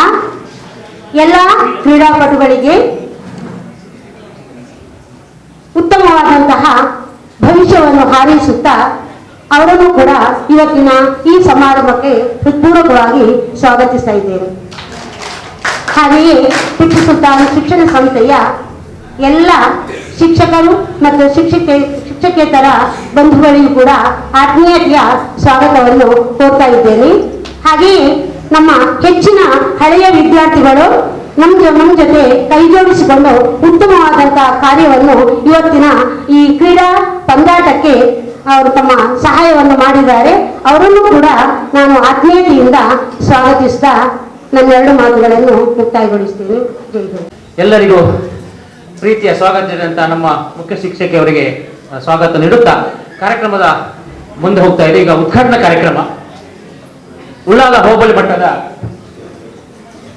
ಎಲ್ಲ ಕ್ರೀಡಾಪಟುಗಳಿಗೆ ಉತ್ತಮವಾದಂತಹ ಭವಿಷ್ಯವನ್ನು ಹಾರೈಸುತ್ತಾ ಅವರನ್ನು ಕೂಡ ಇವತ್ತಿನ ಈ ಸಮಾರಂಭಕ್ಕೆ ಹೃತ್ಪೂರ್ವಕವಾಗಿ ಸ್ವಾಗತಿಸ್ತಾ ಇದ್ದೇನೆ. ಹಾಗೆಯೇ ಟಿಪ್ಪು ಸುಲ್ತಾನ್ ಶಿಕ್ಷಣ ಸಂಸ್ಥೆಯ ಎಲ್ಲ ಶಿಕ್ಷಕರು ಮತ್ತು ಶಿಕ್ಷಕೇತರ ಬಂಧುಗಳಿಗೂ ಕೂಡ ಆತ್ಮೀಯತೆಯ ಸ್ವಾಗತವನ್ನು ಕೋರ್ತಾ ಇದ್ದೇನೆ. ಹಾಗೆಯೇ ನಮ್ಮ ಹೆಚ್ಚಿನ ಹಳೆಯ ವಿದ್ಯಾರ್ಥಿಗಳು ನಮ್ಮ ಜೊತೆ ಕೈ ಜೋಡಿಸಿಕೊಂಡು ಉತ್ತಮವಾದಂತಹ ಕಾರ್ಯವನ್ನು ಇವತ್ತಿನ ಈ ಕ್ರೀಡಾ ಪಂದ್ಯಾಟಕ್ಕೆ ಅವರು ತಮ್ಮ ಸಹಾಯವನ್ನು ಮಾಡಿದ್ದಾರೆ. ಅವರನ್ನು ಕೂಡ ನಾನು ಆತ್ಮೀಯತೆಯಿಂದ ಸ್ವಾಗತಿಸ್ತಾ ನನ್ನ ಎರಡು ಮಾತುಗಳನ್ನು ಮುಕ್ತಾಯಗೊಳಿಸ್ತೀನಿ. ಜೈ ಹಿಂದ್. ಎಲ್ಲರಿಗೂ ಪ್ರೀತಿಯ ಸ್ವಾಗತ ನಮ್ಮ ಮುಖ್ಯ ಶಿಕ್ಷಕಿಯವರಿಗೆ ಸ್ವಾಗತ ನೀಡುತ್ತಾ ಕಾರ್ಯಕ್ರಮದ ಮುಂದೆ ಹೋಗ್ತಾ ಇದೆ. ಈಗ ಉದ್ಘಾಟನಾ ಕಾರ್ಯಕ್ರಮ ಉಳ್ಳಾಲ ಹೋಬಳಿ ಮಟ್ಟದ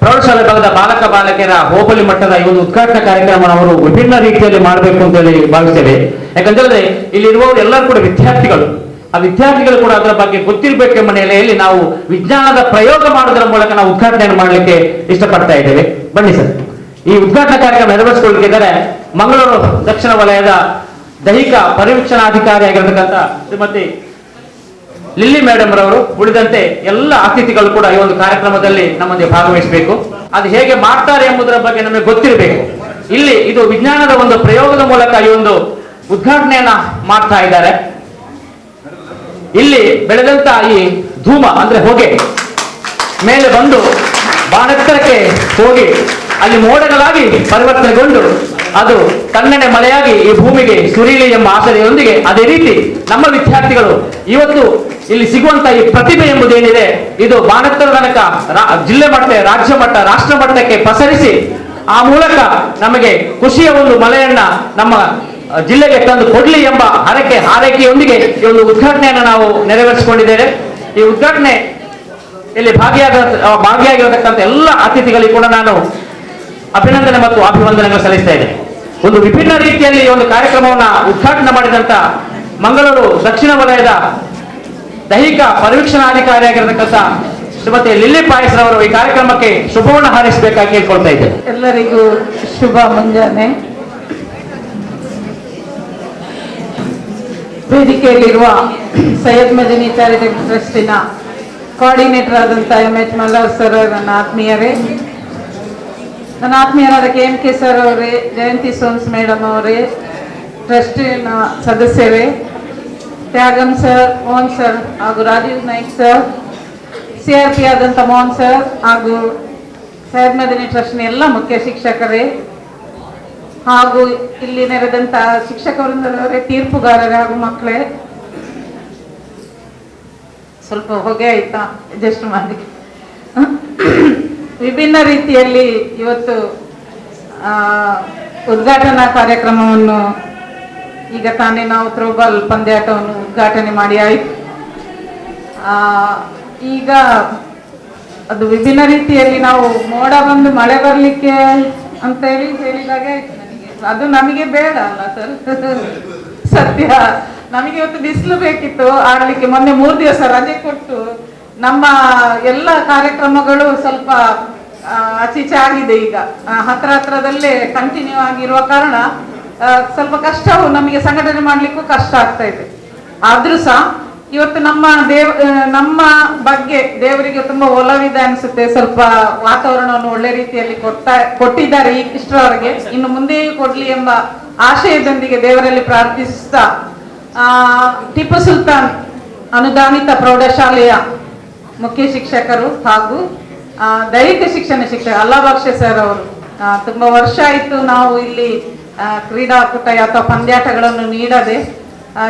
ಪ್ರೌಢಶಾಲೆ ಭಾಗದ ಬಾಲಕ ಬಾಲಕಿಯರ ಹೋಬಳಿ ಮಟ್ಟದ ಈ ಒಂದು ಉದ್ಘಾಟನಾ ಕಾರ್ಯಕ್ರಮ ಅವರು ವಿಭಿನ್ನ ರೀತಿಯಲ್ಲಿ ಮಾಡಬೇಕು ಅಂತ ಹೇಳಿ ಭಾವಿಸ್ತೇವೆ. ಯಾಕಂತಂದ್ರೆ ಇಲ್ಲಿರುವವರು ಎಲ್ಲರೂ ಕೂಡ ವಿದ್ಯಾರ್ಥಿಗಳು. ಆ ವಿದ್ಯಾರ್ಥಿಗಳು ಕೂಡ ಅದರ ಬಗ್ಗೆ ಗೊತ್ತಿರಬೇಕೆಂಬ ನೆಲೆಯಲ್ಲಿ ನಾವು ವಿಜ್ಞಾನದ ಪ್ರಯೋಗ ಮಾಡೋದರ ಮೂಲಕ ನಾವು ಉದ್ಘಾಟನೆಯನ್ನು ಮಾಡಲಿಕ್ಕೆ ಇಷ್ಟಪಡ್ತಾ ಇದ್ದೇವೆ. ಬನ್ನಿ ಸರ್. ಈ ಉದ್ಘಾಟನಾ ಕಾರ್ಯಕ್ರಮ ನೆರವೇರಿಸಿಕೊಳ್ಳಲಿಕ್ಕಿದ್ದಾರೆ ಮಂಗಳೂರು ದಕ್ಷಿಣ ವಲಯದ ದೈಹಿಕ ಪರಿವೀಕ್ಷಣಾಧಿಕಾರಿಯಾಗಿರತಕ್ಕಂಥ ಶ್ರೀಮತಿ ಲಿಲ್ಲಿ ಮೇಡಮ್ ರವರು. ಉಳಿದಂತೆ ಎಲ್ಲ ಅತಿಥಿಗಳು ಕೂಡ ಈ ಒಂದು ಕಾರ್ಯಕ್ರಮದಲ್ಲಿ ನಮ್ಮೊಂದಿಗೆ ಭಾಗವಹಿಸಬೇಕು. ಅದು ಹೇಗೆ ಮಾಡ್ತಾರೆ ಎಂಬುದರ ಬಗ್ಗೆ ನಮಗೆ ಗೊತ್ತಿರಬೇಕು. ಇಲ್ಲಿ ಇದು ವಿಜ್ಞಾನದ ಒಂದು ಪ್ರಯೋಗದ ಮೂಲಕ ಈ ಒಂದು ಉದ್ಘಾಟನೆಯನ್ನ ಮಾಡ್ತಾ ಇದ್ದಾರೆ. ಇಲ್ಲಿ ಬೆಳೆದಂತ ಈ ಧೂಮ ಅಂದ್ರೆ ಹೊಗೆ ಮೇಲೆ ಬಂದು ಬಾಣೆತ್ತರಕ್ಕೆ ಹೋಗಿ ಅಲ್ಲಿ ಮೋಡಗಳಾಗಿ ಪರಿವರ್ತನೆಗೊಂಡು ಅದು ತಣ್ಣನೆ ಮಳೆಯಾಗಿ ಈ ಭೂಮಿಗೆ ಸುರೀಲಿ ಎಂಬ ಆಸರೆಯೊಂದಿಗೆ ಅದೇ ರೀತಿ ನಮ್ಮ ವಿದ್ಯಾರ್ಥಿಗಳು ಇವತ್ತು ಇಲ್ಲಿ ಸಿಗುವಂತ ಈ ಪ್ರತಿಭೆ ಎಂಬುದೇನಿದೆ ಇದು ಬಾಣೆತ್ತರ ತನಕ ಜಿಲ್ಲೆ ಮಟ್ಟ, ರಾಜ್ಯ ಮಟ್ಟ, ರಾಷ್ಟ್ರ ಮಟ್ಟಕ್ಕೆ ಪಸರಿಸಿ ಆ ಮೂಲಕ ನಮಗೆ ಖುಷಿಯ ಒಂದು ಮಳೆಯನ್ನ ನಮ್ಮ ಜಿಲ್ಲೆಗೆ ತಂದು ಕೊಡ್ಲಿ ಎಂಬ ಹಾರೈಕೆಯೊಂದಿಗೆ ಈ ಒಂದು ಉದ್ಘಾಟನೆಯನ್ನು ನಾವು ನೆರವೇರಿಸಿಕೊಂಡಿದ್ದೇವೆ. ಈ ಉದ್ಘಾಟನೆ ಇಲ್ಲಿ ಭಾಗಿಯಾಗಿರತಕ್ಕಂಥ ಎಲ್ಲ ಅತಿಥಿಗಳಿಗೆ ಕೂಡ ನಾನು ಅಭಿನಂದನೆ ಮತ್ತು ಅಭಿವಂದನೆಗಳು ಸಲ್ಲಿಸ್ತಾ ಇದ್ದೇನೆ. ಒಂದು ವಿಭಿನ್ನ ರೀತಿಯಲ್ಲಿ ಒಂದು ಕಾರ್ಯಕ್ರಮವನ್ನು ಉದ್ಘಾಟನೆ ಮಾಡಿದಂತ ಮಂಗಳೂರು ದಕ್ಷಿಣ ವಲಯದ ದೈಹಿಕ ಪರಿವೀಕ್ಷಣಾಧಿಕಾರಿಯಾಗಿರತಕ್ಕಂಥ ಶ್ರೀಮತಿ ಲಿಲ್ಲಿ ಪಾಯಸ್ರವರು ಈ ಕಾರ್ಯಕ್ರಮಕ್ಕೆ ಶುಭವನ್ನು ಹಾರೈಸಬೇಕಾಗಿ ಕೇಳ್ಕೊಳ್ತಾ ಇದ್ದೇನೆ. ಎಲ್ಲರಿಗೂ ಶುಭ ಮುಂಜಾನೆ. ವೇದಿಕೆಯಲ್ಲಿರುವ ಸೈಯದ್ ಮದನಿ ಚಾರಿಟೇಬಲ್ ಟ್ರಸ್ಟಿನ ಕೋಆರ್ಡಿನೇಟರ್ ಆದಂಥ ಎಚ್ ಮಲ್ಲರ್ ಸರ್, ನನ್ನ ಆತ್ಮೀಯರೇ, ನನ್ನ ಆತ್ಮೀಯರಾದ KMK ಸರ್ ಅವರೇ, ಜಯಂತಿ ಸೋಮ್ಸ್ ಮೇಡಮ್ ಅವರೇ, ಟ್ರಸ್ಟಿನ ಸದಸ್ಯರೇ, ತ್ಯಾಗಂ ಸರ್, ಮೋಹನ್ ಸರ್ ಹಾಗೂ ರಾಜೀವ್ ನಾಯ್ಕ್ ಸರ್, CRP ಆದಂಥ ಮೋಹನ್ ಸರ್ ಹಾಗೂ ಸೈಯದ್ ಮದನಿ ಟ್ರಸ್ಟ್ನ ಎಲ್ಲ ಮುಖ್ಯ ಶಿಕ್ಷಕರೇ ಹಾಗೂ ಇಲ್ಲಿ ನೆರೆದಂಥ ಶಿಕ್ಷಕ ವೃಂದದವರೇ, ತೀರ್ಪುಗಾರರೇ ಹಾಗೂ ಮಕ್ಕಳೇ. ಸ್ವಲ್ಪ ಹೊಗೆ ಆಯ್ತಾ, ಅಡ್ಜಸ್ಟ್ ಮಾಡಿ. ವಿಭಿನ್ನ ರೀತಿಯಲ್ಲಿ ಇವತ್ತು ಉದ್ಘಾಟನಾ ಕಾರ್ಯಕ್ರಮವನ್ನು ಈಗ ತಾನೇ ನಾವು ಥ್ರೋಬಾಲ್ ಪಂದ್ಯಾಟವನ್ನು ಉದ್ಘಾಟನೆ ಮಾಡಿ ಆಯಿತು. ಈಗ ಅದು ವಿಭಿನ್ನ ರೀತಿಯಲ್ಲಿ ನಾವು ಮೋಡ ಬಂದು ಮಳೆ ಬರಲಿಕ್ಕೆ ಅಂತ ಹೇಳಿದಾಗೆ ಆಯ್ತು ನನಗೆ. ಅದು ನಮಗೆ ಬೇಡ ಅಲ್ಲ ಸರ್, ಸತ್ಯ. ನಮಗೆ ಇವತ್ತು ಬಿಸಿಲು ಬೇಕಿತ್ತು ಆಡ್ಲಿಕ್ಕೆ. ಮೊನ್ನೆ 3 ದಿವಸ ರಜೆ ಕೊಟ್ಟು ನಮ್ಮ ಎಲ್ಲ ಕಾರ್ಯಕ್ರಮಗಳು ಸ್ವಲ್ಪ ಆಚೀಚೆ ಆಗಿದೆ. ಈಗ ಹತ್ರದಲ್ಲೇ ಕಂಟಿನ್ಯೂ ಆಗಿರುವ ಕಾರಣ ಸ್ವಲ್ಪ ಕಷ್ಟವು ನಮಗೆ ಸಂಘಟನೆ ಮಾಡ್ಲಿಕ್ಕೂ ಕಷ್ಟ ಆಗ್ತಾ ಇದೆ. ಆದ್ರೂ ಸಹ ಇವತ್ತು ನಮ್ಮ ಬಗ್ಗೆ ದೇವರಿಗೆ ತುಂಬಾ ಒಲವಿದೆ ಅನಿಸುತ್ತೆ. ಸ್ವಲ್ಪ ವಾತಾವರಣವನ್ನು ಒಳ್ಳೆ ರೀತಿಯಲ್ಲಿ ಕೊಟ್ಟಿದ್ದಾರೆ ಇಷ್ಟರವರೆಗೆ, ಇನ್ನು ಮುಂದೆಯೂ ಕೊಡ್ಲಿ ಎಂಬ ಆಶಯದೊಂದಿಗೆ ದೇವರಲ್ಲಿ ಪ್ರಾರ್ಥಿಸುತ್ತಾ, ಟಿಪ್ಪು ಸುಲ್ತಾನ್ ಅನುದಾನಿತ ಪ್ರೌಢಶಾಲೆಯ ಮುಖ್ಯ ಶಿಕ್ಷಕರು ಹಾಗೂ ದೈಹಿಕ ಶಿಕ್ಷಣ ಶಿಕ್ಷಕ ಅಲ್ಲಾಬಾಕ್ಷ ಸರ್ ಅವರು, ತುಂಬಾ ವರ್ಷ ಆಯಿತು ನಾವು ಇಲ್ಲಿ ಕ್ರೀಡಾಕೂಟ ಅಥವಾ ಪಂದ್ಯಾಟಗಳನ್ನು ನೀಡದೆ.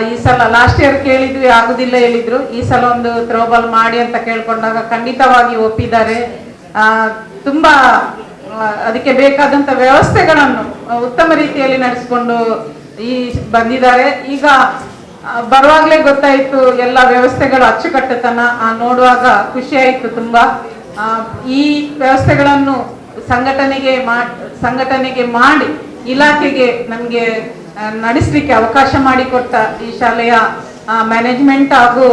ಈ ಸಲ ಲಾಸ್ಟ್ ಇಯರ್ ಕೇಳಿದ್ವಿ, ಆಗುದಿಲ್ಲ ಹೇಳಿದ್ರು. ಈ ಸಲ ಒಂದು ಥ್ರೋಬಾಲ್ ಮಾಡಿ ಅಂತ ಕೇಳ್ಕೊಂಡಾಗ ಖಂಡಿತವಾಗಿ ಒಪ್ಪಿದ್ದಾರೆ. ತುಂಬಾ ಅದಕ್ಕೆ ಬೇಕಾದಂತ ವ್ಯವಸ್ಥೆಗಳನ್ನು ಉತ್ತಮ ರೀತಿಯಲ್ಲಿ ನಡೆಸಿಕೊಂಡು ಬಂದಿದ್ದಾರೆ. ಈಗ ಬರುವಾಗಲೇ ಗೊತ್ತಾಯ್ತು ಎಲ್ಲ ವ್ಯವಸ್ಥೆಗಳು ಅಚ್ಚುಕಟ್ಟುತನ ನೋಡುವಾಗ ಖುಷಿ ಆಯ್ತು ತುಂಬಾ. ಈ ವ್ಯವಸ್ಥೆಗಳನ್ನು ಸಂಘಟನೆಗೆ ಮಾಡಿ ಇಲಾಖೆಗೆ ನಮಗೆ ನಡೆಸಲಿಕ್ಕೆ ಅವಕಾಶ ಮಾಡಿಕೊಟ್ಟ ಈ ಶಾಲೆಯ ಮ್ಯಾನೇಜ್ಮೆಂಟ್ ಹಾಗೂ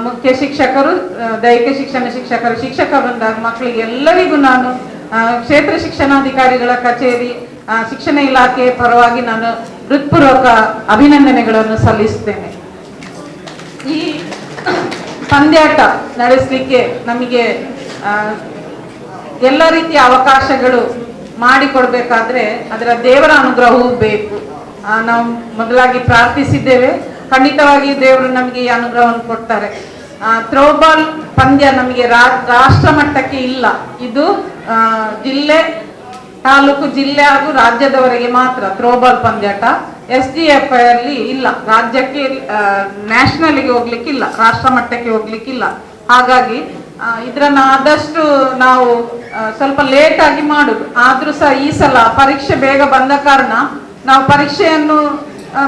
ಮುಖ್ಯ ಶಿಕ್ಷಕರು, ದೈಹಿಕ ಶಿಕ್ಷಣ ಶಿಕ್ಷಕರು, ಶಿಕ್ಷಕ ವೃಂದ, ಮಕ್ಕಳಿಗೆ ಎಲ್ಲರಿಗೂ ನಾನು ಕ್ಷೇತ್ರ ಶಿಕ್ಷಣಾಧಿಕಾರಿಗಳ ಕಚೇರಿ, ಶಿಕ್ಷಣ ಇಲಾಖೆ ಪರವಾಗಿ ನಾನು ಹೃತ್ಪೂರ್ವಕ ಅಭಿನಂದನೆಗಳನ್ನು ಸಲ್ಲಿಸುತ್ತೇನೆ. ಈ ಪಂದ್ಯಾಟ ನಡೆಸಲಿಕ್ಕೆ ನಮಗೆ ಎಲ್ಲ ರೀತಿಯ ಅವಕಾಶಗಳು ಮಾಡಿಕೊಡ್ಬೇಕಾದ್ರೆ ಅದರ ದೇವರ ಅನುಗ್ರಹವೂ ಬೇಕು. ನಾವು ಮೊದಲಾಗಿ ಪ್ರಾರ್ಥಿಸಿದ್ದೇವೆ, ಖಂಡಿತವಾಗಿ ದೇವರು ನಮಗೆ ಈ ಅನುಗ್ರಹವನ್ನು ಕೊಡ್ತಾರೆ. ಥ್ರೋಬಾಲ್ ಪಂದ್ಯ ನಮಗೆ ರಾಷ್ಟ್ರ ಮಟ್ಟಕ್ಕೆ ಇಲ್ಲ, ಇದು ಜಿಲ್ಲೆ, ತಾಲೂಕು, ಜಿಲ್ಲೆ ಹಾಗೂ ರಾಜ್ಯದವರೆಗೆ ಮಾತ್ರ ಥ್ರೋಬಾಲ್ ಪಂದ್ಯಾಟ. SDFI ಅಲ್ಲಿ ಇಲ್ಲ, ರಾಜ್ಯಕ್ಕೆ ನ್ಯಾಷನಲ್ಗೆ ಹೋಗ್ಲಿಕ್ಕಿಲ್ಲ, ರಾಷ್ಟ್ರ ಮಟ್ಟಕ್ಕೆ ಹೋಗ್ಲಿಕ್ಕಿಲ್ಲ. ಹಾಗಾಗಿ ಇದನ್ನ ಆದಷ್ಟು ನಾವು ಸ್ವಲ್ಪ ಲೇಟ್ ಆಗಿ ಮಾಡುದು. ಆದ್ರೂ ಸಹ ಈ ಸಲ ಪರೀಕ್ಷೆ ಬೇಗ ಬಂದ ಕಾರಣ ನಾವು ಪರೀಕ್ಷೆಯನ್ನು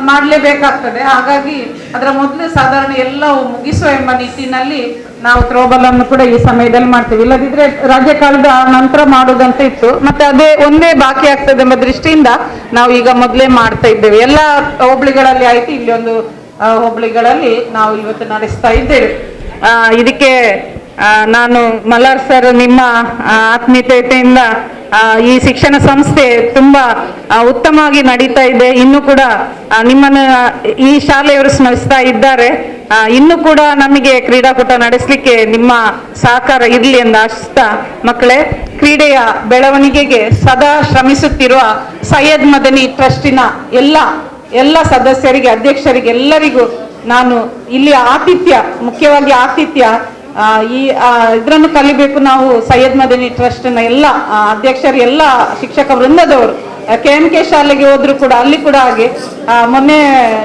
ಮಾಡಲೇಬೇಕಾಗ್ತದೆ. ಹಾಗಾಗಿ ಅದರ ಮೊದಲು ಸಾಧಾರಣ ಎಲ್ಲವೂ ಮುಗಿಸುವ ಎಂಬ ನಿಟ್ಟಿನಲ್ಲಿ ನಾವು ಥ್ರೋಬಾಲ್ ಅನ್ನು ಕೂಡ ಈ ಸಮಯದಲ್ಲಿ ಮಾಡ್ತೀವಿ. ಇಲ್ಲದಿದ್ರೆ ರಾಜ್ಯ ಕಾಲದ ನಂತರ ಮಾಡುವುದಂತ ಇತ್ತು, ಮತ್ತೆ ಅದೇ ಒಂದೇ ಬಾಕಿ ಆಗ್ತದೆ ಎಂಬ ದೃಷ್ಟಿಯಿಂದ ನಾವು ಈಗ ಮೊದಲೇ ಮಾಡ್ತಾ ಇದ್ದೇವೆ. ಎಲ್ಲ ಹೋಬಳಿಗಳಲ್ಲಿ ಆಯ್ತು, ಇಲ್ಲಿ ಒಂದು ಹೋಬಳಿಗಳಲ್ಲಿ ನಾವು ಇವತ್ತು ನಡೆಸ್ತಾ ಇದ್ದೇವೆ. ಇದಕ್ಕೆ ನಾನು ಮಲ್ಲಾರ್ ಸರ್, ನಿಮ್ಮ ಆತ್ಮೀಯತೆಯಿಂದ ಈ ಶಿಕ್ಷಣ ಸಂಸ್ಥೆ ತುಂಬಾ ಉತ್ತಮವಾಗಿ ನಡೀತಾ ಇದೆ. ಇನ್ನು ಕೂಡ ನಿಮ್ಮನ್ನು ಈ ಶಾಲೆಯವರು ಸ್ಮರಿಸ್ತಾ ಇದ್ದಾರೆ. ಇನ್ನು ಕೂಡ ನಮಗೆ ಕ್ರೀಡಾಕೂಟ ನಡೆಸಲಿಕ್ಕೆ ನಿಮ್ಮ ಸಹಕಾರ ಇರಲಿ ಎಂದು ಆಶಿಸ್ತಾ, ಮಕ್ಕಳೇ, ಕ್ರೀಡೆಯ ಬೆಳವಣಿಗೆಗೆ ಸದಾ ಶ್ರಮಿಸುತ್ತಿರುವ ಸೈಯದ್ ಮದನಿ ಟ್ರಸ್ಟಿನ ಎಲ್ಲ ಸದಸ್ಯರಿಗೆ, ಅಧ್ಯಕ್ಷರಿಗೆ, ಎಲ್ಲರಿಗೂ ನಾನು ಇಲ್ಲಿ ಮುಖ್ಯವಾಗಿ ಆತಿಥ್ಯ ಇದ್ರನ್ನು ಕಲಿಬೇಕು. ನಾವು ಸೈಯದ್ ಮದನಿ ಟ್ರಸ್ಟ್ನ ಎಲ್ಲ ಅಧ್ಯಕ್ಷರು, ಎಲ್ಲ ಶಿಕ್ಷಕ ವೃಂದದವರು KMK ಶಾಲೆಗೆ ಹೋದ್ರು ಕೂಡ ಅಲ್ಲಿ ಕೂಡ ಹಾಗೆ. ಮೊನ್ನೆ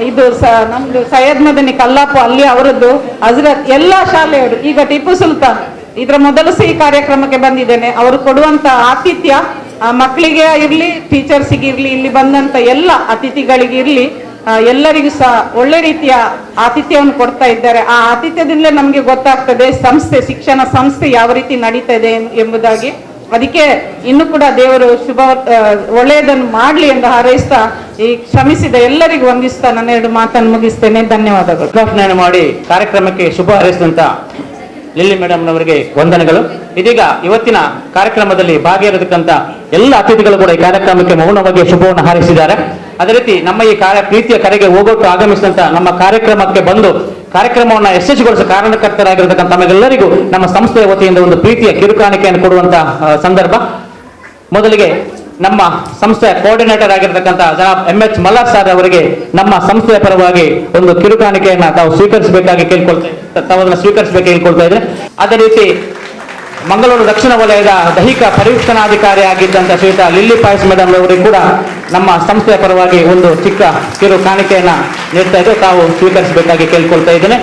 ಇದು ನಮ್ದು ಸೈಯದ್ ಮದನಿ ಕಲ್ಲಾಪು, ಅಲ್ಲಿ ಅವರದ್ದು ಹಜರತ್, ಎಲ್ಲ ಶಾಲೆಯವರು. ಈಗ ಟಿಪ್ಪು ಸುಲ್ತಾನ್ ಇದರ ಮೊದಲು ಈ ಕಾರ್ಯಕ್ರಮಕ್ಕೆ ಬಂದಿದ್ದೇನೆ. ಅವರು ಕೊಡುವಂತ ಆತಿಥ್ಯ ಮಕ್ಕಳಿಗೆ ಇರ್ಲಿ, ಟೀಚರ್ಸಿಗೆ ಇರ್ಲಿ, ಇಲ್ಲಿ ಬಂದಂತ ಎಲ್ಲ ಅತಿಥಿಗಳಿಗೆ ಇರ್ಲಿ, ಎಲ್ಲರಿಗೂ ಸಹ ಒಳ್ಳೆ ರೀತಿಯ ಆತಿಥ್ಯವನ್ನು ಕೊಡ್ತಾ ಇದ್ದಾರೆ. ಆ ಆತಿಥ್ಯದಿಂದಲೇ ನಮಗೆ ಗೊತ್ತಾಗ್ತದೆ ಶಿಕ್ಷಣ ಸಂಸ್ಥೆ ಯಾವ ರೀತಿ ನಡೀತಾ ಇದೆ ಎಂಬುದಾಗಿ. ಅದಕ್ಕೆ ಇನ್ನು ಕೂಡ ದೇವರು ಒಳ್ಳೆಯದನ್ನು ಮಾಡ್ಲಿ ಎಂದು ಹಾರೈಸ್ತಾ ಈ ಶ್ರಮಿಸಿದ ಎಲ್ಲರಿಗೂ ವಂದಿಸ್ತಾ ನನ್ನ 2 ಮಾತನ್ನು ಮುಗಿಸ್ತೇನೆ. ಧನ್ಯವಾದಗಳು. ಮಾಡಿ ಕಾರ್ಯಕ್ರಮಕ್ಕೆ ಶುಭ ಹಾರೈಸಿದಂತ ಲಿಲ್ಲಿ ಮೇಡಮ್ ನವರಿಗೆ ವಂದನೆಗಳು. ಇದೀಗ ಇವತ್ತಿನ ಕಾರ್ಯಕ್ರಮದಲ್ಲಿ ಭಾಗಿಯಾಗಿರತಕ್ಕಂತ ಎಲ್ಲ ಅತಿಥಿಗಳು ಕೂಡ ಈ ಕಾರ್ಯಕ್ರಮಕ್ಕೆ ಮೌನವಾಗಿ ಶುಭವನ್ನು ಹಾರೈಸಿದ್ದಾರೆ. ಅದೇ ರೀತಿ ನಮ್ಮ ಈ ಪ್ರೀತಿಯ ಕರೆಗೆ ಹೋಗೋಟ್ಟು ಆಗಮಿಸಿದಂತ ನಮ್ಮ ಕಾರ್ಯಕ್ರಮಕ್ಕೆ ಬಂದು ಕಾರ್ಯಕ್ರಮವನ್ನು ಯಶಸ್ವಿಗೊಳಿಸುವ ಕಾರಣಕರ್ತರಾಗಿರತಕ್ಕಂಥ ತಮಗೆಲ್ಲರಿಗೂ ನಮ್ಮ ಸಂಸ್ಥೆಯ ವತಿಯಿಂದ ಒಂದು ಪ್ರೀತಿಯ ಕಿರುಕಾಣಿಕೆಯನ್ನು ಕೊಡುವಂತ ಸಂದರ್ಭ. ಮೊದಲಿಗೆ ನಮ್ಮ ಸಂಸ್ಥೆಯ ಕೋಆರ್ಡಿನೇಟರ್ ಆಗಿರತಕ್ಕಂಥ ಜನಾಬ್ MH ಮಲ್ಲಾರ್ ಸರ್ ಅವರಿಗೆ ನಮ್ಮ ಸಂಸ್ಥೆಯ ಪರವಾಗಿ ಒಂದು ಕಿರುಕಾಣಿಕೆಯನ್ನ ತಾವು ಸ್ವೀಕರಿಸಬೇಕಾಗಿ ಕೇಳ್ಕೊಳ್ತಾ ಇದ್ರೆ. ಅದೇ ರೀತಿ ಮಂಗಳೂರು ದಕ್ಷಿಣ ವಲಯದ ದೈಹಿಕ ಪರಿವೀಕ್ಷಣಾಧಿಕಾರಿ ಆಗಿದ್ದಂಥ ಶ್ರೀಯುತ ಲಿಲ್ಲಿ ಪಾಯಸ್ ಮೇಡಮ್ ಅವರಿಗೆ ಕೂಡ ನಮ್ಮ ಸಂಸ್ಥೆಯ ಪರವಾಗಿ ಒಂದು ಚಿಕ್ಕ ಕಿರು ಕಾಣಿಕೆಯನ್ನ ನೀಡ್ತಾ ಇದ್ದು ತಾವು ಸ್ವೀಕರಿಸಬೇಕಾಗಿ ಕೇಳ್ಕೊಳ್ತಾ ಇದ್ದೇನೆ.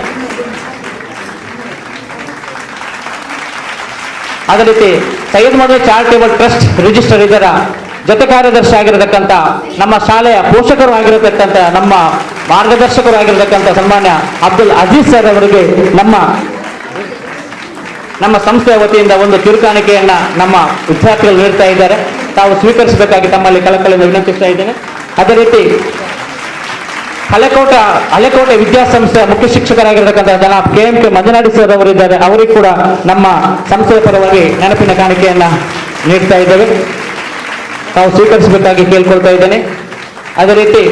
ಅದೇ ರೀತಿ Syed mother charitable trust register ಇದರ ಜೊತೆ ಕಾರ್ಯದರ್ಶಿ ಆಗಿರತಕ್ಕಂಥ ನಮ್ಮ ಶಾಲೆಯ ಪೋಷಕರು ಆಗಿರತಕ್ಕಂಥ ನಮ್ಮ ಮಾರ್ಗದರ್ಶಕರು ಆಗಿರತಕ್ಕಂಥ ಸನ್ಮಾನ್ಯ ಅಬ್ದುಲ್ ಅಜೀಜ್ ಸರ್ ಅವರಿಗೆ ನಮ್ಮ ಸಂಸ್ಥೆಯ ವತಿಯಿಂದ ಒಂದು ಕಿರುಕಾಣಿಕೆಯನ್ನ ನಮ್ಮ ವಿದ್ಯಾರ್ಥಿಗಳು ನೀಡ್ತಾ ಇದ್ದಾರೆ. ತಾವು ಸ್ವೀಕರಿಸಬೇಕಾಗಿ ತಮ್ಮಲ್ಲಿ ಕಳಕಳಿಯಿಂದ ವಿನಂತಿಸ್ತಾ ಇದ್ದೇನೆ. ಅದೇ ರೀತಿ ಹಳೆಕೋಟೆ ವಿದ್ಯಾಸಂಸ್ಥೆಯ ಮುಖ್ಯ ಶಿಕ್ಷಕರಾಗಿರತಕ್ಕಂಥ ಜನಾಬ್ KMK ಮಂಜನಾಡಿ ಸರ್ ಅವರಿದ್ದಾರೆ. ಅವರಿಗೆ ಕೂಡ ನಮ್ಮ ಸಂಸ್ಥೆಯ ಪರವಾಗಿ ನೆನಪಿನ ಕಾಣಿಕೆಯನ್ನ ನೀಡ್ತಾ ಇದ್ದೇವೆ. ತಾವು ಸ್ವೀಕರಿಸಬೇಕಾಗಿ ಕೇಳ್ಕೊಳ್ತಾ ಇದ್ದೇನೆ. ಅದೇ ರೀತಿ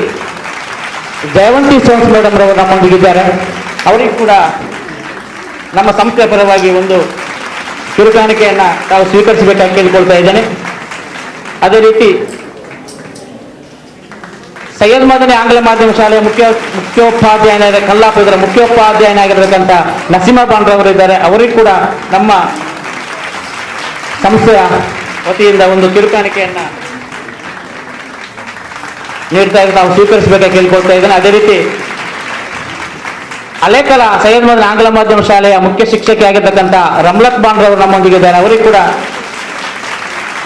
ಜಯವಂತಿ ಸೋನ್ಸ್ ಮೇಡಮ್ ರವರು ನಮ್ಮೊಂದಿಗಿದ್ದಾರೆ. ಅವರಿಗೆ ಕೂಡ ನಮ್ಮ ಸಂಸ್ಥೆಯ ಪರವಾಗಿ ಒಂದು ಕಿರುಕಾಣಿಕೆಯನ್ನ ತಾವು ಸ್ವೀಕರಿಸಬೇಕಾಗಿ ಕೇಳಿಕೊಳ್ತಾ ಇದ್ದೇನೆ. ಅದೇ ರೀತಿ ಸೈಯದ್ ಮದನಿ ಆಂಗ್ಲ ಮಾಧ್ಯಮ ಶಾಲೆಯ ಮುಖ್ಯೋಪಾಧ್ಯಾಯನ ಕಲ್ಲಾಪ ಇದರ ಮುಖ್ಯೋಪಾಧ್ಯಾಯನಾಗಿರತಕ್ಕಂಥ ನಸೀಮಾ ಬಾಂಡ್ರವರು ಇದ್ದಾರೆ. ಅವರಿಗೂ ಕೂಡ ನಮ್ಮ ಸಂಸ್ಥೆಯ ವತಿಯಿಂದ ಒಂದು ಕಿರುಕಾಣಿಕೆಯನ್ನ ನೀಡ್ತಾ ಇದ್ದು ತಾವು ಸ್ವೀಕರಿಸಬೇಕಾಗಿ ಕೇಳಿಕೊಳ್ತಾ ಇದ್ದೇನೆ. ಅದೇ ರೀತಿ ಅಲೇಕಲ ಸೈಯದ್ ಮದನಿ ಆಂಗ್ಲ ಮಾಧ್ಯಮ ಶಾಲೆಯ ಮುಖ್ಯ ಶಿಕ್ಷಕಿ ಆಗಿರ್ತಕ್ಕಂಥ ರಮ್ಲತ್ ಬಾಂಡ್ರವರು ನಮ್ಮೊಂದಿಗಿದ್ದಾರೆ. ಅವರಿಗೂ ಕೂಡ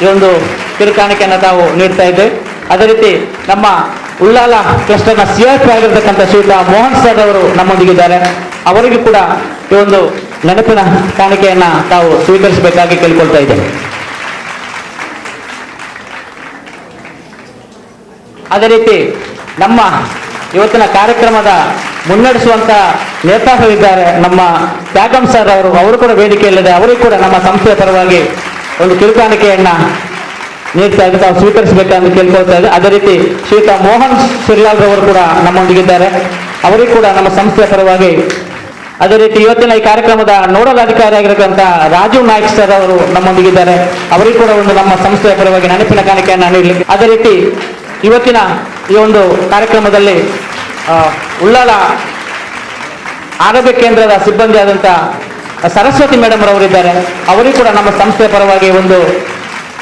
ಈ ಒಂದು ಕಿರುಕಾಣಿಕೆಯನ್ನು ತಾವು ನೀಡ್ತಾ ಇದ್ದೇವೆ. ಅದೇ ರೀತಿ ನಮ್ಮ ಉಳ್ಳಾಲ ಕ್ಲಸ್ಟರ್ನ CRP ಆಗಿರ್ತಕ್ಕಂಥ ಶ್ರೀಯುತ ಮೋಹನ್ ಸರ್ ಅವರು ನಮ್ಮೊಂದಿಗಿದ್ದಾರೆ. ಅವರಿಗೂ ಕೂಡ ಈ ಒಂದು ನೆನಪಿನ ಕಾಣಿಕೆಯನ್ನ ತಾವು ಸ್ವೀಕರಿಸಬೇಕಾಗಿ ಕೇಳಿಕೊಳ್ತಾ ಇದ್ದೇವೆ. ಅದೇ ರೀತಿ ನಮ್ಮ ಇವತ್ತಿನ ಕಾರ್ಯಕ್ರಮದ ಮುನ್ನಡೆಸುವಂತ ನೇತಾರರಿದ್ದಾರೆ ನಮ್ಮ ತ್ಯಾಗಂ ಸರ್ ಅವರು ಕೂಡ ವೇದಿಕೆಯಲ್ಲಿದೆ. ಅವರಿಗೂ ಕೂಡ ನಮ್ಮ ಸಂಸ್ಥೆಯ ಪರವಾಗಿ ಒಂದು ಕಿರುಕಾಣಿಕೆಯನ್ನ ನೀಡ್ತಾ ಇದ್ದು ತಾವು ಸ್ವೀಕರಿಸಬೇಕಂತ ಕೇಳ್ಕೊಳ್ತಾ ಇದ್ದಾರೆ. ಅದೇ ರೀತಿ ಶ್ರೀಯುತ ಮೋಹನ್ ಸಿರ್ಲಾಲ್ ರವರು ಕೂಡ ನಮ್ಮೊಂದಿಗಿದ್ದಾರೆ. ಅವರಿಗೂ ಕೂಡ ನಮ್ಮ ಸಂಸ್ಥೆಯ ಪರವಾಗಿ. ಅದೇ ರೀತಿ ಇವತ್ತಿನ ಈ ಕಾರ್ಯಕ್ರಮದ ನೋಡಲ್ ಅಧಿಕಾರಿ ಆಗಿರತಕ್ಕಂಥ ರಾಜೀವ್ ನಾಯ್ಕ್ ಸರ್ ಅವರು ನಮ್ಮೊಂದಿಗಿದ್ದಾರೆ. ಅವರಿಗೂ ಕೂಡ ಒಂದು ನಮ್ಮ ಸಂಸ್ಥೆಯ ಪರವಾಗಿ ನೆನಪಿನ ಕಾಣಿಕೆಯನ್ನ ನೀಡಲಿಕ್ಕೆ. ಅದೇ ರೀತಿ ಇವತ್ತಿನ ಈ ಒಂದು ಕಾರ್ಯಕ್ರಮದಲ್ಲಿ ಉಳ್ಳಾಲ ಆರೋಗ್ಯ ಕೇಂದ್ರದ ಸಿಬ್ಬಂದಿ ಆದಂಥ ಸರಸ್ವತಿ ಮೇಡಮ್ ರವರಿದ್ದಾರೆ. ಅವರಿಗೂ ಕೂಡ ನಮ್ಮ ಸಂಸ್ಥೆಯ ಪರವಾಗಿ ಒಂದು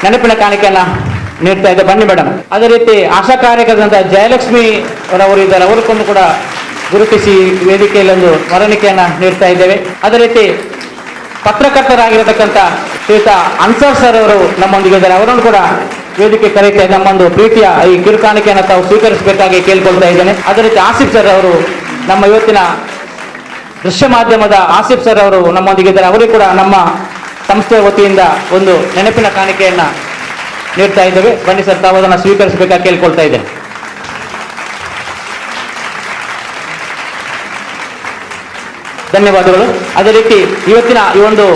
ನೆನಪಿನ ಕಾಣಿಕೆಯನ್ನ ನೀಡ್ತಾ ಇದ್ದೆ. ಬನ್ನಿ ಮೇಡಮ್. ಅದೇ ರೀತಿ ಆಶಾ ಕಾರ್ಯಕರ್ತರಂತ ಜಯಲಕ್ಷ್ಮಿ ರವರು ಇದ್ದಾರೆ. ಅವರಿಗೊಂದು ಕೂಡ ಗುರುತಿಸಿ ವೇದಿಕೆಯಲ್ಲಿ ಒಂದು ಸ್ಮರಣಿಕೆಯನ್ನ ನೀಡ್ತಾ ಇದ್ದೇವೆ. ಅದೇ ರೀತಿ ಪತ್ರಕರ್ತರಾಗಿರತಕ್ಕಂಥ ಶ್ರೀಯುತ ಅನ್ಸರ್ ಸರ್ ಅವರು ನಮ್ಮೊಂದಿಗಿದ್ದಾರೆ. ಅವರನ್ನು ಕೂಡ ವೇದಿಕೆ ಕರೀತಾ ನಮ್ಮ ಒಂದು ಪ್ರೀತಿಯ ಈ ಕಿರುಕಾಣಿಕೆಯನ್ನು ತಾವು ಸ್ವೀಕರಿಸಬೇಕಾಗಿ ಕೇಳ್ಕೊಳ್ತಾ ಇದ್ದೇನೆ. ಅದೇ ರೀತಿ ಆಸಿಫ್ ಸರ್ ಅವರು ನಮ್ಮ ಇವತ್ತಿನ ದೃಶ್ಯ ಮಾಧ್ಯಮದ ಆಸಿಫ್ ಸರ್ ಅವರು ನಮ್ಮೊಂದಿಗಿದ್ದಾರೆ. ಅವರಿಗೂ ಕೂಡ ನಮ್ಮ ಸಂಸ್ಥೆಯ ವತಿಯಿಂದ ಒಂದು ನೆನಪಿನ ಕಾಣಿಕೆಯನ್ನ ನೀಡ್ತಾ ಇದ್ದೇವೆ. ಬನ್ನಿ ಸರ್, ತಾವು ಅದನ್ನು ಸ್ವೀಕರಿಸಬೇಕಾಗಿ ಕೇಳ್ಕೊಳ್ತಾ ಇದ್ದೇನೆ. ಧನ್ಯವಾದಗಳು. ಅದೇ ರೀತಿ ಇವತ್ತಿನ ಈ ಒಂದು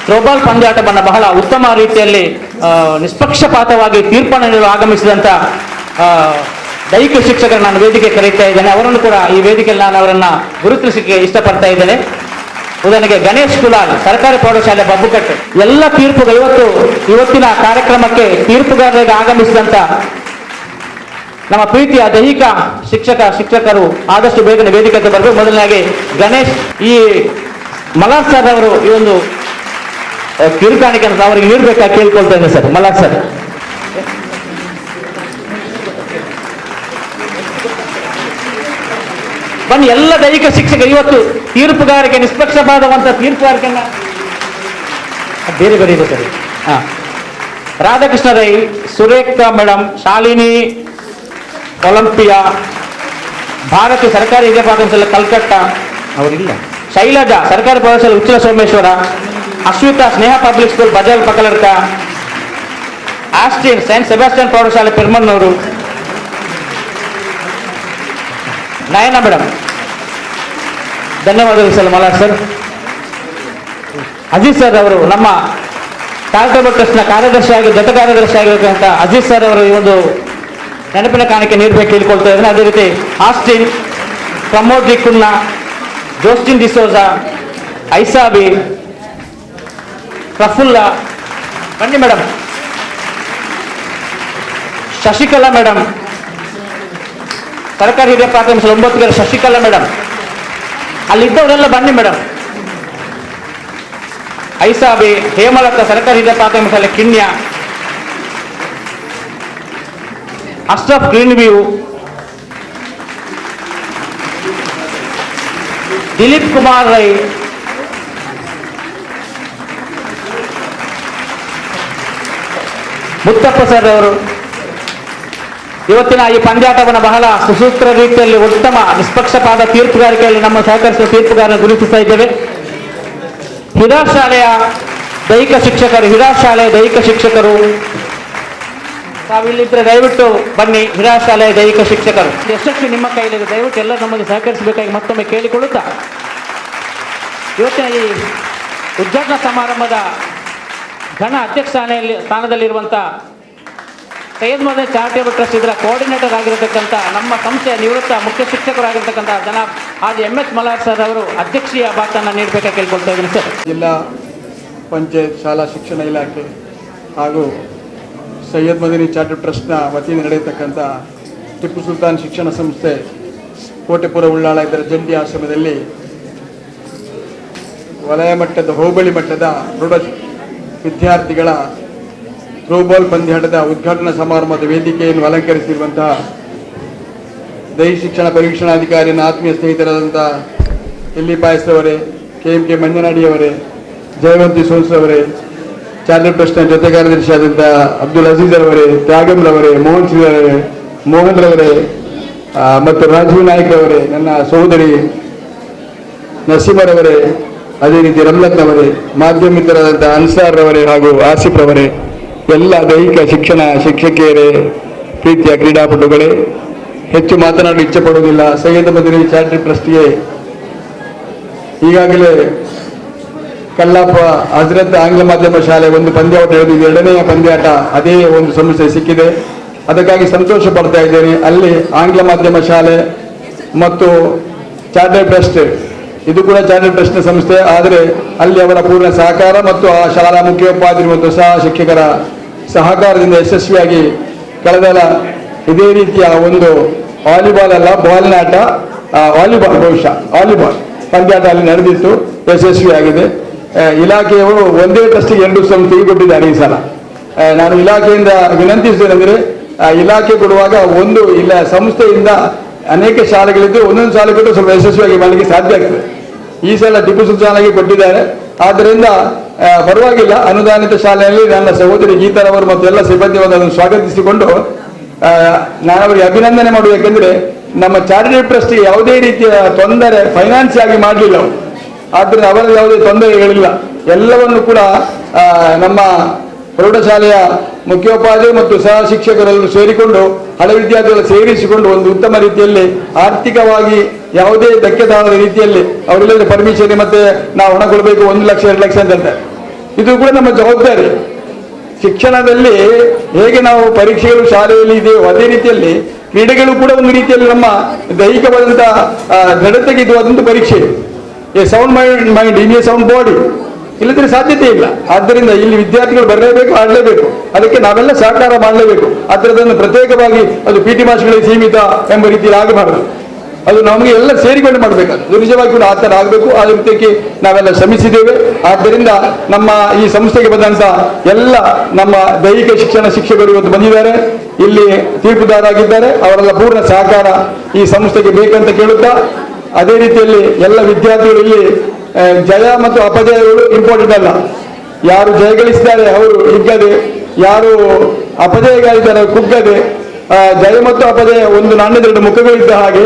ಥ್ರೋಬಾಲ್ ಪಂದ್ಯಾಟವನ್ನು ಬಹಳ ಉತ್ತಮ ರೀತಿಯಲ್ಲಿ ನಿಷ್ಪಕ್ಷಪಾತವಾಗಿ ತೀರ್ಪನ್ನು ನೀಡಲು ಆಗಮಿಸಿದಂಥ ದೈಹಿಕ ಶಿಕ್ಷಕರು ನಾನು ವೇದಿಕೆ ಕರೀತಾ ಇದ್ದೇನೆ. ಅವರನ್ನು ಕೂಡ ಈ ವೇದಿಕೆಯಲ್ಲಿ ನಾನು ಅವರನ್ನು ಗುರುತಿಸಲಿಕ್ಕೆ ಇಷ್ಟಪಡ್ತಾ ಇದ್ದೇನೆ. ಉದಾಹರಣೆಗೆ ಗಣೇಶ್ ಕುಲಾಲ್, ಸರ್ಕಾರಿ ಪ್ರೌಢಶಾಲೆ ಬಬ್ಬುಕಟ್ಟೆ. ಎಲ್ಲ ತೀರ್ಪುಗಳು ಇವತ್ತಿನ ಕಾರ್ಯಕ್ರಮಕ್ಕೆ ತೀರ್ಪುಗಾರರಿಗೆ ಆಗಮಿಸಿದಂಥ ನಮ್ಮ ಪ್ರೀತಿಯ ದೈಹಿಕ ಶಿಕ್ಷಕರು ಆದಷ್ಟು ಬೇಗನೆ ವೇದಿಕೆಗೆ ಬರಬೇಕು. ಮೊದಲನೇದಾಗಿ ಗಣೇಶ್ ಈ ಮಲಾರ್ ಸರ್ ಅವರು ಈ ಒಂದು ಕಿರುಕಾಣಿಕೆಯನ್ನು ಅವರಿಗೆ ನೀಡಬೇಕಾಗಿ ಕೇಳ್ಕೊಳ್ತಾ ಇದ್ದೇನೆ ಸರ್. ಮಲಾರ್ ಸರ್. ಬನ್ನಿ, ಎಲ್ಲ ದೈಹಿಕ ಶಿಕ್ಷಕರು ಇವತ್ತು ತೀರ್ಪುಗಾರಿಕೆ ನಿಷ್ಪಕ್ಷಪಾತವಂತ ತೀರ್ಪುಗಾರಿಕೆಯನ್ನ ಬೇರೆ ಇದೆ sir. Radhakrishna Rai, Surekha madam, Shalini Olympia, Bharathi ಸರ್ಕಾರಿ ಹಿರಿಯ ಪ್ರಾಥಮಿಕ ಶಾಲೆ ಕಲ್ಕಟ್ಟ ಅವರಿಲ್ಲ, ಶೈಲಜಾ ಸರ್ಕಾರಿ ಪ್ರೌಢಶಾಲೆ Uchila Someshwara, Ashwitha Sneha public school Bazar Pakaladka, Austin Saint Sebastian ಪ್ರೌಢಶಾಲೆ ಪೆರ್ಮನ್ನೂರು, ನಯನ ಮೇಡಮ್. ಧನ್ಯವಾದಗಳು sir Malar sir. Aziz sir ಅವರು ನಮ್ಮ ಚಾರಿಟಬಲ್ ಟ್ರಸ್ಟ್ನ ಜೊತೆ ಕಾರ್ಯದರ್ಶಿ ಆಗಿರತಕ್ಕಂಥ ಅಜೀಜ್ ಸರ್ ಅವರು ಈ ಒಂದು ನೆನಪಿನ ಕಾಣಿಕೆ ನೀಡಬೇಕು ಕೇಳಿಕೊಳ್ತಾ ಇದ್ದಾರೆ. ಅದೇ ರೀತಿ ಆಸ್ಟಿನ್, ಪ್ರಮೋದ್ ಡಿ ಕುನ್ನ, ಜೋಸ್ಟಿನ್ ಡಿಸೋಜಾ, ಐಸಾಬಿ, ಪ್ರಫುಲ್ಲ, ಬನ್ನಿ ಮೇಡಮ್, ಶಶಿಕಲಾ ಮೇಡಮ್, ಸರ್ಕಾರಿ ಹಿರಿಯ ಪ್ರಾಥಮಿಕ ಶಾಲೆ 9 ಶಶಿಕಲಾ ಮೇಡಮ್, ಅಲ್ಲಿದ್ದವರೆಲ್ಲ ಬನ್ನಿ ಮೇಡಮ್. ಐಸಾಬಿ, ಹೇಮಲತಾ, ಸರ್ಕಾರಿ ಹಿರಿಯ ಪ್ರಾಥಮಿಕ ಶಾಲೆ Kinya, Ashraf green view, Dilip Kumar Rai, Muthappa sir ಅವರು ಇವತ್ತಿನ ಈ ಪಂದ್ಯಾಟವನ್ನು ಬಹಳ ಸುಸೂತ್ರ ರೀತಿಯಲ್ಲಿ ಉತ್ತಮ ನಿಷ್ಪಕ್ಷಪಾತ ತೀರ್ಪುಗಾರಿಕೆಯಲ್ಲಿ ನಮ್ಮ ಸಹಕರಿಸುವ ತೀರ್ಪುಗಾರನ್ನು ಗುರುತಿಸ್ತಾ ಇದ್ದೇವೆ. ಹಿರಾ ಶಾಲೆಯ ದೈಹಿಕ ಶಿಕ್ಷಕರು ತಾವಿಲ್ಲಿದ್ರೆ ದಯವಿಟ್ಟು ಬನ್ನಿ. ಹಿರಾ ಶಾಲೆಯ ದೈಹಿಕ ಶಿಕ್ಷಕರು ಯಶಸ್ವಿ ನಿಮ್ಮ ಕೈಲಿದೆ, ದಯವಿಟ್ಟು ಎಲ್ಲ ನಮಗೆ ಸಹಕರಿಸಬೇಕಾಗಿ ಮತ್ತೊಮ್ಮೆ ಕೇಳಿಕೊಳ್ಳುತ್ತಾ ಇವತ್ತಿನ ಈ ಉದ್ಘಾಟನಾ ಸಮಾರಂಭದ ಘನ ಅಧ್ಯಕ್ಷ ಸ್ಥಾನದಲ್ಲಿರುವಂಥ ಸೈಯದ್ ಮದನಿ ಚಾರಿಟೇಬಲ್ ಟ್ರಸ್ಟ್ ಇದರ ಕೋಆರ್ಡಿನೇಟರ್ ಆಗಿರತಕ್ಕಂಥ ನಮ್ಮ ಸಂಸ್ಥೆಯ ನಿವೃತ್ತ ಮುಖ್ಯ ಶಿಕ್ಷಕರಾಗಿರ್ತಕ್ಕಂಥ ಜನಾಬ್ ಹಾಜಿ MS ಮಲಾರ್ ಸರ್ ಅವರು ಅಧ್ಯಕ್ಷೀಯ ಭಾಷಣ ನೀಡಬೇಕಾಗಿ ಕೇಳ್ಕೊಳ್ತಾ ಇದ್ದೀನಿ ಸರ್. ಜಿಲ್ಲಾ ಪಂಚಾಯತ್ ಶಾಲಾ ಶಿಕ್ಷಣ ಇಲಾಖೆ ಹಾಗೂ ಸೈಯದ್ ಮದನಿ ಚಾರಿಟೇಬಲ್ ಟ್ರಸ್ಟ್ನ ವತಿಯಿಂದ ನಡೆಯತಕ್ಕಂಥ ಟಿಪ್ಪು ಸುಲ್ತಾನ್ ಶಿಕ್ಷಣ ಸಂಸ್ಥೆ ಕೋಟೆಪುರ ಉಳ್ಳಾಳ ಇದರ ಜಂಟಿ ಆಶ್ರಮದಲ್ಲಿ ವಲಯ ಮಟ್ಟದ ಹೋಬಳಿ ಮಟ್ಟದ ಪ್ರೌಢ ವಿದ್ಯಾರ್ಥಿಗಳ ಥ್ರೋಬಾಲ್ ಪಂದ್ಯಾಟದ ಉದ್ಘಾಟನಾ ಸಮಾರಂಭದ ವೇದಿಕೆಯನ್ನು ಅಲಂಕರಿಸಿರುವಂತಹ ದೈಹಿಕ ಶಿಕ್ಷಣ ಪರೀಕ್ಷಣಾಧಿಕಾರಿಯ ಆತ್ಮೀಯ ಸ್ನೇಹಿತರಾದಂಥ ಎಲ್ಲಿಪಾಯಸ್ ಅವರೇ, KMK ಮಂಜನಾಡಿಯವರೇ, ಜಯವಂತಿ ಸೋನ್ಸವರೇ, ಚಾರಿಟೇಬಲ್ ಟ್ರಸ್ಟ್ನ ಜೊತೆ ಕಾರ್ಯದರ್ಶಿಯಾದಂಥ ಅಬ್ದುಲ್ ಅಜೀಜ್ ಅವರೇ, ತ್ಯಾಗಂರವರೇ, ಮೋಹನ್ ರವರೇ ಮತ್ತು ರಾಜೀವ್ ನಾಯ್ಕ್ ಅವರೇ, ನನ್ನ ಸಹೋದರಿ ನಸೀಮರವರೇ, ಅದೇ ರೀತಿ ರಮ್ಲತ್ನವರೇ, ಮಾಧ್ಯಮ ಮಿತ್ರರಾದಂಥ ಅನ್ಸಾರ್ ರವರೇ ಹಾಗೂ ಆಸಿಫ್ ರವರೇ, ಎಲ್ಲ ದೈಹಿಕ ಶಿಕ್ಷಣ ಶಿಕ್ಷಕಿಯರೇ, ಪ್ರೀತಿಯ ಕ್ರೀಡಾಪಟುಗಳೇ, ಹೆಚ್ಚು ಮಾತನಾಡಲು ಇಚ್ಛೆ ಪಡುವುದಿಲ್ಲ. ಸೈಯದ್ ಮದನಿ ಚಾರಿಟೇಬಲ್ ಟ್ರಸ್ಟ್ಗೆ ಈಗಾಗಲೇ ಕಲ್ಲಾಪ ಹಜರತ್ ಆಂಗ್ಲ ಮಾಧ್ಯಮ ಶಾಲೆ ಒಂದು ಪಂದ್ಯಾಟ ಹಿಡಿದು 2ನೇ ಪಂದ್ಯಾಟ ಅದೇ ಒಂದು ಸಂಸ್ಥೆ ಸಿಕ್ಕಿದೆ. ಅದಕ್ಕಾಗಿ ಸಂತೋಷ ಪಡ್ತಾ ಇದ್ದೇನೆ. ಅಲ್ಲಿ ಆಂಗ್ಲ ಮಾಧ್ಯಮ ಶಾಲೆ ಮತ್ತು ಚಾರಿಟೇಬಲ್ ಟ್ರಸ್ಟ್, ಇದು ಕೂಡ ಚಾರಿಟೇಬಲ್ ಟ್ರಸ್ಟ್ನ ಸಂಸ್ಥೆ, ಆದರೆ ಅಲ್ಲಿ ಅವರ ಪೂರ್ಣ ಸಹಕಾರ ಮತ್ತು ಆ ಶಾಲಾ ಮುಖ್ಯೋಪಾಧ್ಯಾಯರು ಮತ್ತು ಸಹ ಶಿಕ್ಷಕರ ಸಹಕಾರದಿಂದ ಯಶಸ್ವಿಯಾಗಿ ಕಳೆದ ಇದೇ ರೀತಿಯ ಒಂದು ವಾಲಿಬಾಲ್ ಅಲ್ಲ ಬಾಲ್ನ ಆಟ, ವಾಲಿಬಾಲ್ ಪಂದ್ಯಾಟ ಅಲ್ಲಿ ನಡೆದಿತ್ತು, ಯಶಸ್ವಿಯಾಗಿದೆ. ಇಲಾಖೆಯವರು ಒಂದೇ ಟ್ರಸ್ಟಿಗೆ 2 ಸಂಸ್ಥೆಗೆ ಕೊಟ್ಟಿದ್ದಾರೆ ಈ ಸಲ. ನಾನು ಇಲಾಖೆಯಿಂದ ವಿನಂತಿಸುವುದೇನೆಂದರೆ, ಇಲಾಖೆ ಕೊಡುವಾಗ ಒಂದು ಇಲ್ಲ ಸಂಸ್ಥೆಯಿಂದ ಅನೇಕ ಶಾಲೆಗಳಿದ್ದು ಒಂದೊಂದು ಶಾಲೆ ಕೊಟ್ಟು ಸ್ವಲ್ಪ ಯಶಸ್ವಿಯಾಗಿ ಮಾಡಲಿಕ್ಕೆ ಸಾಧ್ಯ ಆಗ್ತದೆ. ಈ ಸಲ ಟಿಪ್ಪು ಸುಲ್ತಾನ್ಗೆ ಕೊಟ್ಟಿದ್ದಾರೆ, ಆದ್ದರಿಂದ ಪರವಾಗಿಲ್ಲ. ಅನುದಾನಿತ ಶಾಲೆಯಲ್ಲಿ ನನ್ನ ಸಹೋದರಿ ಗೀತಾರವರು ಮತ್ತು ಎಲ್ಲ ಸಿಬ್ಬಂದಿ ಅದನ್ನು ಸ್ವಾಗತಿಸಿಕೊಂಡು ನಾನು ಅವರಿಗೆ ಅಭಿನಂದನೆ ಮಾಡುವ. ಯಾಕೆಂದರೆ ನಮ್ಮ ಚಾರಿಟೇಬಲ್ ಟ್ರಸ್ಟ್ಗೆ ಯಾವುದೇ ರೀತಿಯ ತೊಂದರೆ ಫೈನಾನ್ಸ್ ಆಗಿ ಮಾಡಲಿಲ್ಲ ಅವರು, ಆದ್ದರಿಂದ ಅವರಲ್ಲಿ ಯಾವುದೇ ತೊಂದರೆಗಳಿಲ್ಲ. ಎಲ್ಲವನ್ನು ಕೂಡ ನಮ್ಮ ಪ್ರೌಢಶಾಲೆಯ ಮುಖ್ಯೋಪಾಧ್ಯಾಯರು ಮತ್ತು ಸಹ ಶಿಕ್ಷಕರೆಲ್ಲರೂ ಸೇರಿಕೊಂಡು ಹಳೆ ವಿದ್ಯಾರ್ಥಿಗಳು ಸೇರಿಸಿಕೊಂಡು ಒಂದು ಉತ್ತಮ ರೀತಿಯಲ್ಲಿ ಆರ್ಥಿಕವಾಗಿ ಯಾವುದೇ ಧಕ್ಕೆ ತಾಳದ ರೀತಿಯಲ್ಲಿ ಅವರೆಲ್ಲರೂ ಪರ್ಮಿಷನ್ ಮತ್ತೆ ನಾವು ಹಣ ಕೊಡಬೇಕು 1 ಲಕ್ಷ 2 ಲಕ್ಷ ಅಂತ ಹೇಳ್ತಾರೆ. ಇದು ಕೂಡ ನಮ್ಮ ಜವಾಬ್ದಾರಿ. ಶಿಕ್ಷಣದಲ್ಲಿ ಹೇಗೆ ನಾವು ಪರೀಕ್ಷೆಗಳು ಶಾಲೆಯಲ್ಲಿ ಇದೆಯೋ ಅದೇ ರೀತಿಯಲ್ಲಿ ಕ್ರೀಡೆಗಳು ಕೂಡ ಒಂದು ರೀತಿಯಲ್ಲಿ ನಮ್ಮ ದೈಹಿಕವಾದಂಥ ದೃಢತೆಗೆ ಇದು ಅದೊಂದು ಪರೀಕ್ಷೆ. A sound mind in a sound body, ಇಲ್ಲದ್ರೆ ಸಾಧ್ಯತೆ ಇಲ್ಲ. ಆದ್ದರಿಂದ ಇಲ್ಲಿ ವಿದ್ಯಾರ್ಥಿಗಳು ಬರಲೇಬೇಕು, ಆಡಲೇಬೇಕು, ಅದಕ್ಕೆ ನಾವೆಲ್ಲ ಸಹಕಾರ ಮಾಡಲೇಬೇಕು. ಅದರದನ್ನು ಪ್ರತ್ಯೇಕವಾಗಿ ಅದು PT ಮಾಸ್ಟರ್ಗಳಿಗೆ ಸೀಮಿತ ಎಂಬ ರೀತಿಯಲ್ಲಿ ಆಗಬಾರದು. ಅದು ನಮಗೆ ಎಲ್ಲ ಸೇರಿಕೊಂಡು ಮಾಡಬೇಕಾದ್ರೆ ಅದು ನಿಜವಾಗಿ ಕೂಡ ಆ ಥರ ಆಗಬೇಕು. ಆ ರೀತಿಗೆ ನಾವೆಲ್ಲ ಶ್ರಮಿಸಿದ್ದೇವೆ. ಆದ್ದರಿಂದ ನಮ್ಮ ಈ ಸಂಸ್ಥೆಗೆ ಬಂದಂಥ ಎಲ್ಲ ನಮ್ಮ ದೈಹಿಕ ಶಿಕ್ಷಣ ಶಿಕ್ಷಕರು ಇವತ್ತು ಬಂದಿದ್ದಾರೆ, ಇಲ್ಲಿ ತೀರ್ಪುದಾರರಾಗಿದ್ದಾರೆ. ಅವರೆಲ್ಲ ಪೂರ್ಣ ಸಹಕಾರ ಈ ಸಂಸ್ಥೆಗೆ ಬೇಕಂತ ಕೇಳುತ್ತಾ, ಅದೇ ರೀತಿಯಲ್ಲಿ ಎಲ್ಲ ವಿದ್ಯಾರ್ಥಿಗಳು ಇಲ್ಲಿ ಜಯ ಮತ್ತು ಅಪಜಯಗಳು ಇಂಪಾರ್ಟೆಂಟ್ ಅಲ್ಲ. ಯಾರು ಜಯಗಳಿಸಿದ್ದಾರೆ ಅವರು ಹಿಗ್ಗದೆ, ಯಾರು ಅಪಜಯಗಳಿದ್ದಾರೆ ಕುಗ್ಗದೆ, ಜಯ ಮತ್ತು ಅಪಜಯ ಒಂದು ನಾಣ್ಯದ 2 ಮುಖಗಳಿದ್ದ ಹಾಗೆ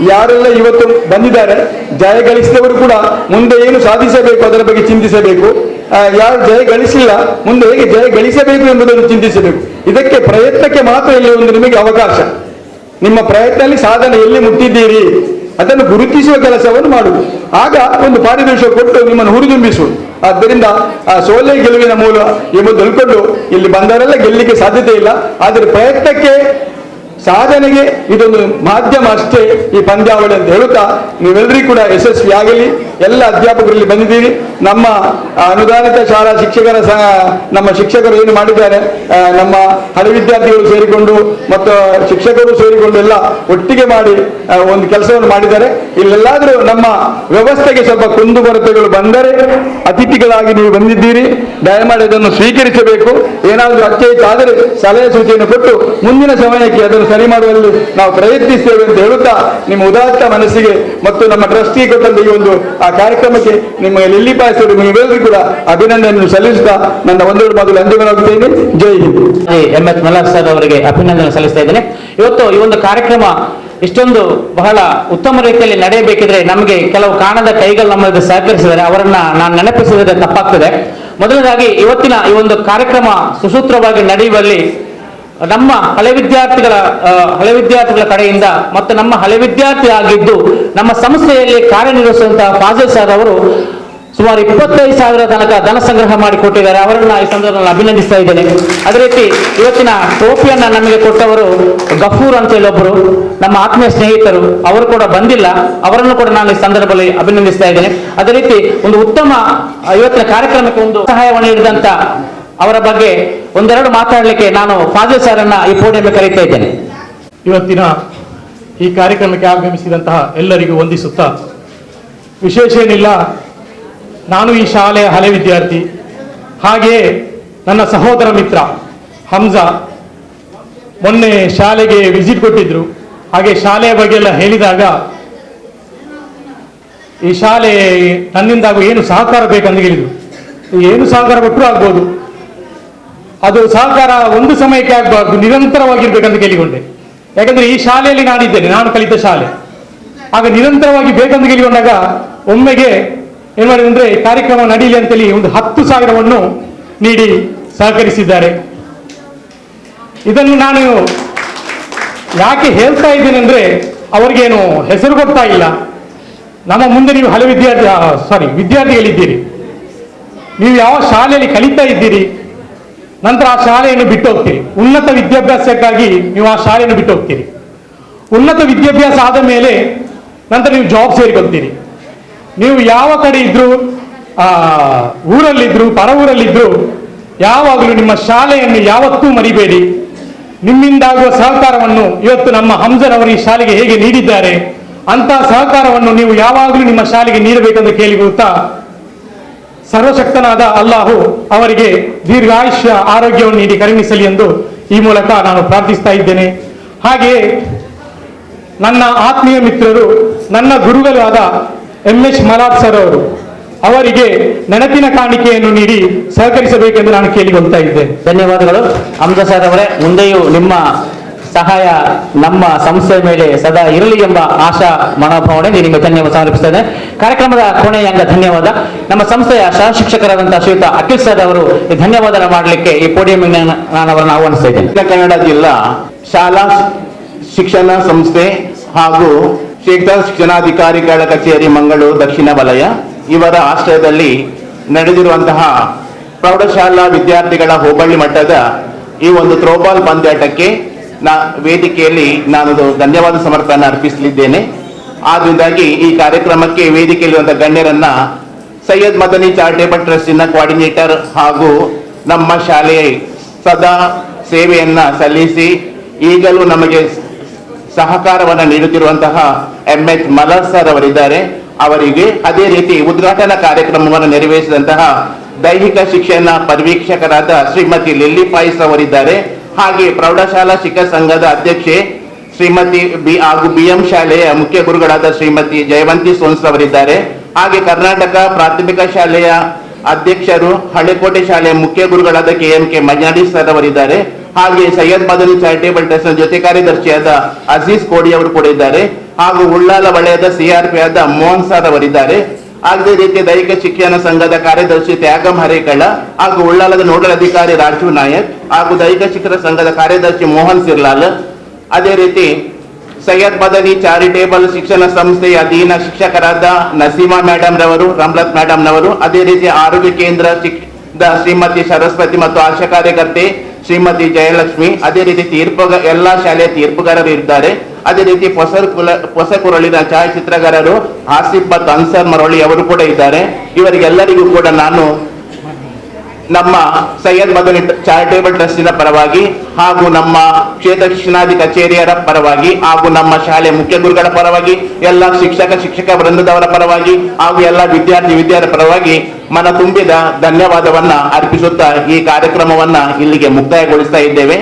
ಯಾರೆಲ್ಲ ಇವತ್ತು ಬಂದಿದ್ದಾರೆ ಜಯ ಗಳಿಸಿದವರು ಕೂಡ ಮುಂದೆ ಏನು ಸಾಧಿಸಬೇಕು ಅದರ ಬಗ್ಗೆ ಚಿಂತಿಸಬೇಕು. ಯಾರು ಜಯ ಗಳಿಸಿಲ್ಲ ಮುಂದೆ ಹೇಗೆ ಜಯ ಗಳಿಸಬೇಕು ಎಂಬುದನ್ನು ಚಿಂತಿಸಬೇಕು. ಇದಕ್ಕೆ ಪ್ರಯತ್ನಕ್ಕೆ ಮಾತ್ರ ಇಲ್ಲಿ ಒಂದು ನಿಮಗೆ ಅವಕಾಶ. ನಿಮ್ಮ ಪ್ರಯತ್ನದಲ್ಲಿ ಸಾಧನೆ ಎಲ್ಲಿ ಮುಟ್ಟಿದ್ದೀರಿ ಅದನ್ನು ಗುರುತಿಸುವ ಕೆಲಸವನ್ನು ಮಾಡುವುದು. ಆಗ ಒಂದು ಪಾರಿತೋಷಿಕ ಕೊಟ್ಟು ನಿಮ್ಮನ್ನು ಹುರಿದುಂಬಿಸುವುದು. ಆದ್ದರಿಂದ ಆ ಸೋಲೆ ಗೆಲುವಿನ ಮೂಲ ಎಂಬುದು ತಿಳ್ಕೊಂಡು ಇಲ್ಲಿ ಬಂದವರೆಲ್ಲ ಗೆಲ್ಲಲಿಕ್ಕೆ ಸಾಧ್ಯತೆ ಇಲ್ಲ. ಆದರೆ ಪ್ರಯತ್ನಕ್ಕೆ ಸಾಧನೆಗೆ ಇದೊಂದು ಮಾಧ್ಯಮ ಅಷ್ಟೇ ಈ ಪಂದ್ಯಾವಳಿ ಅಂತ ಹೇಳುತ್ತಾ, ನೀವೆಲ್ಲರಿಗೂ ಕೂಡ ಯಶಸ್ವಿ ಆಗಲಿ. ಎಲ್ಲ ಅಧ್ಯಾಪಕರಲ್ಲಿ ಬಂದಿದ್ದೀರಿ. ನಮ್ಮ ಅನುದಾನಿತ ಶಾಲಾ ಶಿಕ್ಷಕರ ನಮ್ಮ ಶಿಕ್ಷಕರು ಏನು ಮಾಡಿದ್ದಾರೆ, ನಮ್ಮ ಹಳೆ ವಿದ್ಯಾರ್ಥಿಗಳು ಸೇರಿಕೊಂಡು ಮತ್ತು ಶಿಕ್ಷಕರು ಸೇರಿಕೊಂಡು ಎಲ್ಲ ಒಟ್ಟಿಗೆ ಮಾಡಿ ಒಂದು ಕೆಲಸವನ್ನು ಮಾಡಿದ್ದಾರೆ. ಇಲ್ಲೆಲ್ಲಾದರೂ ನಮ್ಮ ವ್ಯವಸ್ಥೆಗೆ ಸ್ವಲ್ಪ ಕುಂದುಕೊರತೆಗಳು ಬಂದರೆ ಅತಿಥಿಗಳಾಗಿ ನೀವು ಬಂದಿದ್ದೀರಿ, ದಯಮಾಡಿ ಅದನ್ನು ಸ್ವೀಕರಿಸಬೇಕು. ಏನಾದರೂ ಅಚ್ಚೇತಾದರೆ ಸಲಹೆ ಸೂಚನೆ ಕೊಟ್ಟು ಮುಂದಿನ ಸಮಯಕ್ಕೆ ಅದನ್ನು ಸರಿ ಮಾಡುವಲ್ಲಿ ನಾವು ಪ್ರಯತ್ನಿಸ್ತೇವೆ ಅಂತ ಹೇಳುತ್ತಾ, ನಿಮ್ಮ ಉದಾತ್ತ ಮನಸ್ಸಿಗೆ ಮತ್ತು ನಮ್ಮ ಟ್ರಸ್ಟಿ ಕೊಟ್ಟಂತ ಈ ಒಂದು ಆ ಕಾರ್ಯಕ್ರಮಕ್ಕೆ ನಿಮ್ಮ ಲಿಲ್ಲಿ ಪಾಯಸರು ನಿಮ್ಮೆಲ್ಲರಿಗೂ ಕೂಡ ಅಭಿನಂದನೆ ಸಲ್ಲಿಸುತ್ತಾ ನನ್ನ ಒಂದೆರಡು ಮೊದಲು ಅಂತಿಮವಾಗುತ್ತೇನೆ. ಜೈ ಹಿಂದ್. MS ಮಲ್ಲಾರ್ ಸರ್ ಅವರಿಗೆ ಅಭಿನಂದನೆ ಸಲ್ಲಿಸ್ತಾ ಇದ್ದೇನೆ. ಇವತ್ತು ಈ ಒಂದು ಕಾರ್ಯಕ್ರಮ ಇಷ್ಟೊಂದು ಬಹಳ ಉತ್ತಮ ರೀತಿಯಲ್ಲಿ ನಡೆಯಬೇಕಿದ್ರೆ ನಮಗೆ ಕೆಲವು ಕಾಣದ ಕೈಗಳು ನಮಗೆ ಸಹಕರಿಸಿದರೆ ಅವರನ್ನ ನಾನು ನೆನಪಿಸಿದರೆ ತಪ್ಪಾಗ್ತದೆ. ಮೊದಲನೇದಾಗಿ ಇವತ್ತಿನ ಈ ಒಂದು ಕಾರ್ಯಕ್ರಮ ಸುಸೂತ್ರವಾಗಿ ನಡೆಯುವಲ್ಲಿ ನಮ್ಮ ಹಳೆ ವಿದ್ಯಾರ್ಥಿಗಳ ಕಡೆಯಿಂದ ಮತ್ತು ನಮ್ಮ ಹಳೆ ವಿದ್ಯಾರ್ಥಿ ಆಗಿದ್ದು ನಮ್ಮ ಸಂಸ್ಥೆಯಲ್ಲಿ ಕಾರ್ಯನಿರ್ವಹಿಸುವಂತಹ ಫಾಜಿಲ್ ಸರ್ ಅವರು ಸುಮಾರು 25,000 ತನಕ ಧನ ಸಂಗ್ರಹ ಮಾಡಿ ಕೊಟ್ಟಿದ್ದಾರೆ. ಅವರನ್ನ ಈ ಸಂದರ್ಭದಲ್ಲಿ ಅಭಿನಂದಿಸ್ತಾ ಇದ್ದೇನೆ. ಅದೇ ರೀತಿ ಇವತ್ತಿನ ಟ್ರೋಫಿಯನ್ನ ನಮಗೆ ಕೊಟ್ಟವರು ಗಫೂರ್ ಅಂತ ಹೇಳಿ ಒಬ್ಬರು ನಮ್ಮ ಆತ್ಮೀಯ ಸ್ನೇಹಿತರು, ಅವರು ಕೂಡ ಬಂದಿಲ್ಲ, ಅವರನ್ನು ಕೂಡ ನಾನು ಈ ಸಂದರ್ಭದಲ್ಲಿ ಅಭಿನಂದಿಸ್ತಾ ಇದ್ದೇನೆ. ಅದೇ ರೀತಿ ಒಂದು ಉತ್ತಮ ಇವತ್ತಿನ ಕಾರ್ಯಕ್ರಮಕ್ಕೆ ಒಂದು ಸಹಾಯವನ್ನು ನೀಡಿದಂತ ಅವರ ಬಗ್ಗೆ ಒಂದೆರಡು ಮಾತಾಡಲಿಕ್ಕೆ ನಾನು ಫಾಜಿಲ್ ಸರ್ ಅನ್ನ ಈ ಪೋಡಿಯಂಗೆ ಕರೀತಾ ಇದ್ದೇನೆ. ಇವತ್ತಿನ ಈ ಕಾರ್ಯಕ್ರಮಕ್ಕೆ ಆಗಮಿಸಿದಂತಹ ಎಲ್ಲರಿಗೂ ವಂದಿಸುತ್ತಾ, ವಿಶೇಷ ಏನಿಲ್ಲ, ನಾನು ಈ ಶಾಲೆಯ ಹಳೆ ವಿದ್ಯಾರ್ಥಿ, ಹಾಗೆಯೇ ನನ್ನ ಸಹೋದರ ಮಿತ್ರ ಹಮ್ಜಾ ಮೊನ್ನೆ ಶಾಲೆಗೆ ವಿಸಿಟ್ ಕೊಟ್ಟಿದ್ರು. ಹಾಗೆ ಶಾಲೆಯ ಬಗ್ಗೆ ಎಲ್ಲ ಹೇಳಿದಾಗ ಈ ಶಾಲೆ ನನ್ನಿಂದಾಗುವ ಏನು ಸಹಕಾರ ಬೇಕಂತ ಹೇಳಿದ್ರು. ಏನು ಸಹಕಾರ ಕೊಟ್ಟರು ಆಗ್ಬೋದು, ಅದು ಸಹಕಾರ ಒಂದು ಸಮಯಕ್ಕೆ ಆಗಬಾರ್ದು, ನಿರಂತರವಾಗಿರ್ಬೇಕಂತ ಕೇಳಿಕೊಂಡೆ. ಯಾಕಂದ್ರೆ ಈ ಶಾಲೆಯಲ್ಲಿ ನಾನಿದ್ದೇನೆ, ನಾನು ಕಲಿತ ಶಾಲೆ, ಆಗ ನಿರಂತರವಾಗಿ ಬೇಕಂತ ಕೇಳಿಕೊಂಡಾಗ ಒಮ್ಮೆಗೆ ಏನ್ ಮಾಡಿದೆ ಅಂದ್ರೆ ಕಾರ್ಯಕ್ರಮ ನಡೀಲಿ ಅಂತೇಳಿ ಒಂದು 10,000ವನ್ನು ನೀಡಿ ಸಹಕರಿಸಿದ್ದಾರೆ. ಇದನ್ನು ನಾನು ಯಾಕೆ ಹೇಳ್ತಾ ಇದ್ದೇನೆ ಅಂದ್ರೆ, ಅವರಿಗೇನು ಹೆಸರು ಕೊಡ್ತಾ ಇಲ್ಲ. ನಮ್ಮ ಮುಂದೆ ನೀವು ಹಳೆ ವಿದ್ಯಾರ್ಥಿಗಳಿದ್ದೀರಿ, ನೀವು ಯಾವ ಶಾಲೆಯಲ್ಲಿ ಕಲಿತಾ ಇದ್ದೀರಿ, ನಂತರ ಆ ಶಾಲೆಯನ್ನು ಬಿಟ್ಟು ಹೋಗ್ತೀರಿ. ಉನ್ನತ ವಿದ್ಯಾಭ್ಯಾಸಕ್ಕಾಗಿ ನೀವು ಆ ಶಾಲೆಯನ್ನು ಬಿಟ್ಟು ಹೋಗ್ತೀರಿ. ಉನ್ನತ ವಿದ್ಯಾಭ್ಯಾಸ ಆದ ಮೇಲೆ ನಂತರ ನೀವು ಜಾಬ್ ಸೇರಿಕೊಳ್ತೀರಿ. ನೀವು ಯಾವ ಕಡೆ ಇದ್ರು, ಊರಲ್ಲಿದ್ರು ಪರ ಊರಲ್ಲಿದ್ರು, ಯಾವಾಗಲೂ ನಿಮ್ಮ ಶಾಲೆಯನ್ನು ಯಾವತ್ತೂ ಮರಿಬೇಡಿ. ನಿಮ್ಮಿಂದಾಗುವ ಸಹಕಾರವನ್ನು ಇವತ್ತು ನಮ್ಮ ಹಮ್ಜನವರು ಈ ಶಾಲೆಗೆ ಹೇಗೆ ನೀಡಿದ್ದಾರೆ, ಅಂತಹ ಸಹಕಾರವನ್ನು ನೀವು ಯಾವಾಗಲೂ ನಿಮ್ಮ ಶಾಲೆಗೆ ನೀಡಬೇಕೆಂದು ಕೇಳಿಕೊಳ್ಳುತ್ತಾ, ಸರ್ವಶಕ್ತನಾದ ಅಲ್ಲಾಹು ಅವರಿಗೆ ದೀರ್ಘಾಯುಷ್ಯ ಆರೋಗ್ಯವನ್ನು ನೀಡಿ ಕರುಣಿಸಲಿ ಎಂದು ಈ ಮೂಲಕ ನಾನು ಪ್ರಾರ್ಥಿಸ್ತಾ ಇದ್ದೇನೆ. ಹಾಗೆಯೇ ನನ್ನ ಆತ್ಮೀಯ ಮಿತ್ರರು, ನನ್ನ ಗುರುಗಳು ಆದ MS ಮಲ್ಲಾರ್ ಸರ್ ಅವರು, ಅವರಿಗೆ ನೆನಪಿನ ಕಾಣಿಕೆಯನ್ನು ನೀಡಿ ಸಹಕರಿಸಬೇಕೆಂದು ನಾನು ಕೇಳಿಕೊಳ್ತಾ ಇದ್ದೇನೆ. ಧನ್ಯವಾದಗಳು ಹಮ್ಜಾ ಸರ್ ಅವರೇ. ಮುಂದೆಯೂ ನಿಮ್ಮ ಸಹಾಯ ನಮ್ಮ ಸಂಸ್ಥೆಯ ಮೇಲೆ ಸದಾ ಇರಲಿ ಎಂಬ ಆಶಾ ಮನೋಭಾವನೆ ನಿಮಗೆ ಧನ್ಯವಾದ ಸಮರ್ಪಿಸ್ತೇನೆ. ಕಾರ್ಯಕ್ರಮದ ಕೊನೆಯ ಅಂಗ ಧನ್ಯವಾದ ನಮ್ಮ ಸಂಸ್ಥೆಯ ಸಹ ಶಿಕ್ಷಕರಾದಂತಹ ಶ್ರೀಯುತ ಅಖಿಲ್ ಸರ್ ಅವರು ಧನ್ಯವಾದ ಮಾಡಲಿಕ್ಕೆ ಈ ಪೋಡಿಯಂ ನಾನು ಅವರನ್ನು ಆಹ್ವಾನಿಸ್ತಾ ಇದ್ದೇನೆ. ದಕ್ಷಿಣ ಕನ್ನಡ ಜಿಲ್ಲಾ ಶಾಲಾ ಶಿಕ್ಷಣ ಸಂಸ್ಥೆ ಹಾಗೂ ಕ್ಷೇತ್ರ ಶಿಕ್ಷಣಾಧಿಕಾರಿಗಳ ಕಚೇರಿ ಮಂಗಳೂರು ದಕ್ಷಿಣ ವಲಯ ಇವರ ಆಶ್ರಯದಲ್ಲಿ ನಡೆದಿರುವಂತಹ ಪ್ರೌಢಶಾಲಾ ವಿದ್ಯಾರ್ಥಿಗಳ ಹೋಬಳಿ ಮಟ್ಟದ ಈ ಒಂದು ಥ್ರೋಬಾಲ್ ಪಂದ್ಯಾಟಕ್ಕೆ ವೇದಿಕೆಯಲ್ಲಿ ನಾನು ಧನ್ಯವಾದ ಸಮರ್ಪಣೆ ಅರ್ಪಿಸಲಿದ್ದೇನೆ. ಆದ್ದರಿಂದಾಗಿ ಈ ಕಾರ್ಯಕ್ರಮಕ್ಕೆ ವೇದಿಕೆಯಲ್ಲಿರುವಂತಹ ಗಣ್ಯರನ್ನ ಸೈಯದ್ ಮದನಿ ಚಾರಿಟೇಬಲ್ ಟ್ರಸ್ಟಿನ ಕೋಆರ್ಡಿನೇಟರ್ ಹಾಗೂ ನಮ್ಮ ಶಾಲೆಯ ಸದಾ ಸೇವೆಯನ್ನ ಸಲ್ಲಿಸಿ ಈಗಲೂ ನಮಗೆ ಸಹಕಾರವನ್ನು ನೀಡುತ್ತಿರುವಂತಹ MS ಮಲ್ಲಾರ್ ಸರ್ ಅವರಿದ್ದಾರೆ. ಅವರಿಗೆ ಅದೇ ರೀತಿ ಉದ್ಘಾಟನಾ ಕಾರ್ಯಕ್ರಮವನ್ನು ನೆರವೇರಿಸಿದಂತಹ ದೈಹಿಕ ಶಿಕ್ಷಣ ಪರಿವೀಕ್ಷಕರಾದ ಶ್ರೀಮತಿ ಲಿಲ್ಲಿ ಪಾಯ್ಸ್ ಅವರಿದ್ದಾರೆ. ಹಾಗೆ ಪ್ರೌಢಶಾಲಾ ಶಿಕ್ಷಕ ಸಂಘದ ಅಧ್ಯಕ್ಷೆ ಶ್ರೀಮತಿ ಹಾಗೂ BM ಶಾಲೆಯ ಮುಖ್ಯ ಗುರುಗಳಾದ ಶ್ರೀಮತಿ ಜಯವಂತಿ ಸೋನ್ಸ್ ಅವರಿದ್ದಾರೆ. ಹಾಗೆ ಕರ್ನಾಟಕ ಪ್ರಾಥಮಿಕ ಶಾಲೆಯ ಅಧ್ಯಕ್ಷರು ಹಳೆಕೋಟೆ ಶಾಲೆಯ ಮುಖ್ಯ ಗುರುಗಳಾದ KMK ಮಂಜಾಡಿ ಸರ್ ಅವರಿದ್ದಾರೆ. ಹಾಗೆ ಸೈಯದ್ ಮದನಿ ಚಾರಿಟೇಬಲ್ ಟ್ರಸ್ಟ್ ಜೊತೆ ಕಾರ್ಯದರ್ಶಿಯಾದ ಅಜೀಜ್ ಕೋಡಿ ಅವರು ಕೂಡ ಇದ್ದಾರೆ. ಹಾಗೂ ಉಳ್ಳಾಲ ವಲಯದ CRP ಆದ ಮೋಹನ್ ಸರ್ ಅವರಿದ್ದಾರೆ. ಅದೇ ರೀತಿ ದೈಹಿಕ ಶಿಕ್ಷಣ ಸಂಘದ ಕಾರ್ಯದರ್ಶಿ ತ್ಯಾಗಂ ಹರೇಕಳ ಹಾಗೂ ಉಳ್ಳಾಲದ ನೋಡಲ್ ಅಧಿಕಾರಿ ರಾಜು ನಾಯಕ್ ಹಾಗೂ ದೈಹಿಕ ಶಿಕ್ಷಣ ಸಂಘದ ಕಾರ್ಯದರ್ಶಿ ಮೋಹನ್ ಸಿರ್ಲಾಲ್. ಅದೇ ರೀತಿ ಸೈಯದ್ ಮದನಿ ಚಾರಿಟೇಬಲ್ ಶಿಕ್ಷಣ ಸಂಸ್ಥೆಯ ಅಧೀನ ಶಿಕ್ಷಕರಾದ ನಸೀಮಾ ಮೇಡಮ್ ರವರು, ರಮ್ಲತ್ ಮೇಡಮ್ ನವರು, ಅದೇ ರೀತಿ ಆರೋಗ್ಯ ಕೇಂದ್ರ ಶ್ರೀಮತಿ ಸರಸ್ವತಿ ಮತ್ತು ಆಶಾ ಕಾರ್ಯಕರ್ತೆ ಶ್ರೀಮತಿ ಜಯಲಕ್ಷ್ಮಿ, ಅದೇ ರೀತಿ ಎಲ್ಲಾ ಶಾಲೆಯ ತೀರ್ಪುಗಾರರು ಇದ್ದಾರೆ. ಅದೇ ರೀತಿ ಹೊಸಕುರಳಿನ ಛಾಯಾಚಿತ್ರಗಾರರು ಆಸಿಫತ್ ಅನ್ಸರ್ ಮರಳಿ ಅವರು ಕೂಡ ಇದ್ದಾರೆ. ಇವರಿಗೆಲ್ಲರಿಗೂ ಕೂಡ ನಾನು ನಮ್ಮ ಸೈಯದ್ ಮದನಿ ಚಾರಿಟೇಬಲ್ ಟ್ರಸ್ಟಿನ ಪರವಾಗಿ ಹಾಗೂ ನಮ್ಮ ಕ್ಷೇತ್ರ ಶಿಕ್ಷಣಾಧಿಕಾರಿ ಕಚೇರಿಯರ ಪರವಾಗಿ ಹಾಗೂ ನಮ್ಮ ಶಾಲೆ ಮುಖ್ಯ ಗುರುಗಳ ಪರವಾಗಿ ಎಲ್ಲ ಶಿಕ್ಷಕ ವೃಂದದವರ ಪರವಾಗಿ ಹಾಗೂ ಎಲ್ಲ ವಿದ್ಯಾರ್ಥಿಯರ ಪರವಾಗಿ ಮನ ತುಂಬಿದ ಧನ್ಯವಾದವನ್ನ ಅರ್ಪಿಸುತ್ತಾ ಈ ಕಾರ್ಯಕ್ರಮವನ್ನ ಇಲ್ಲಿಗೆ ಮುಕ್ತಾಯಗೊಳಿಸ್ತಾ ಇದ್ದೇವೆ.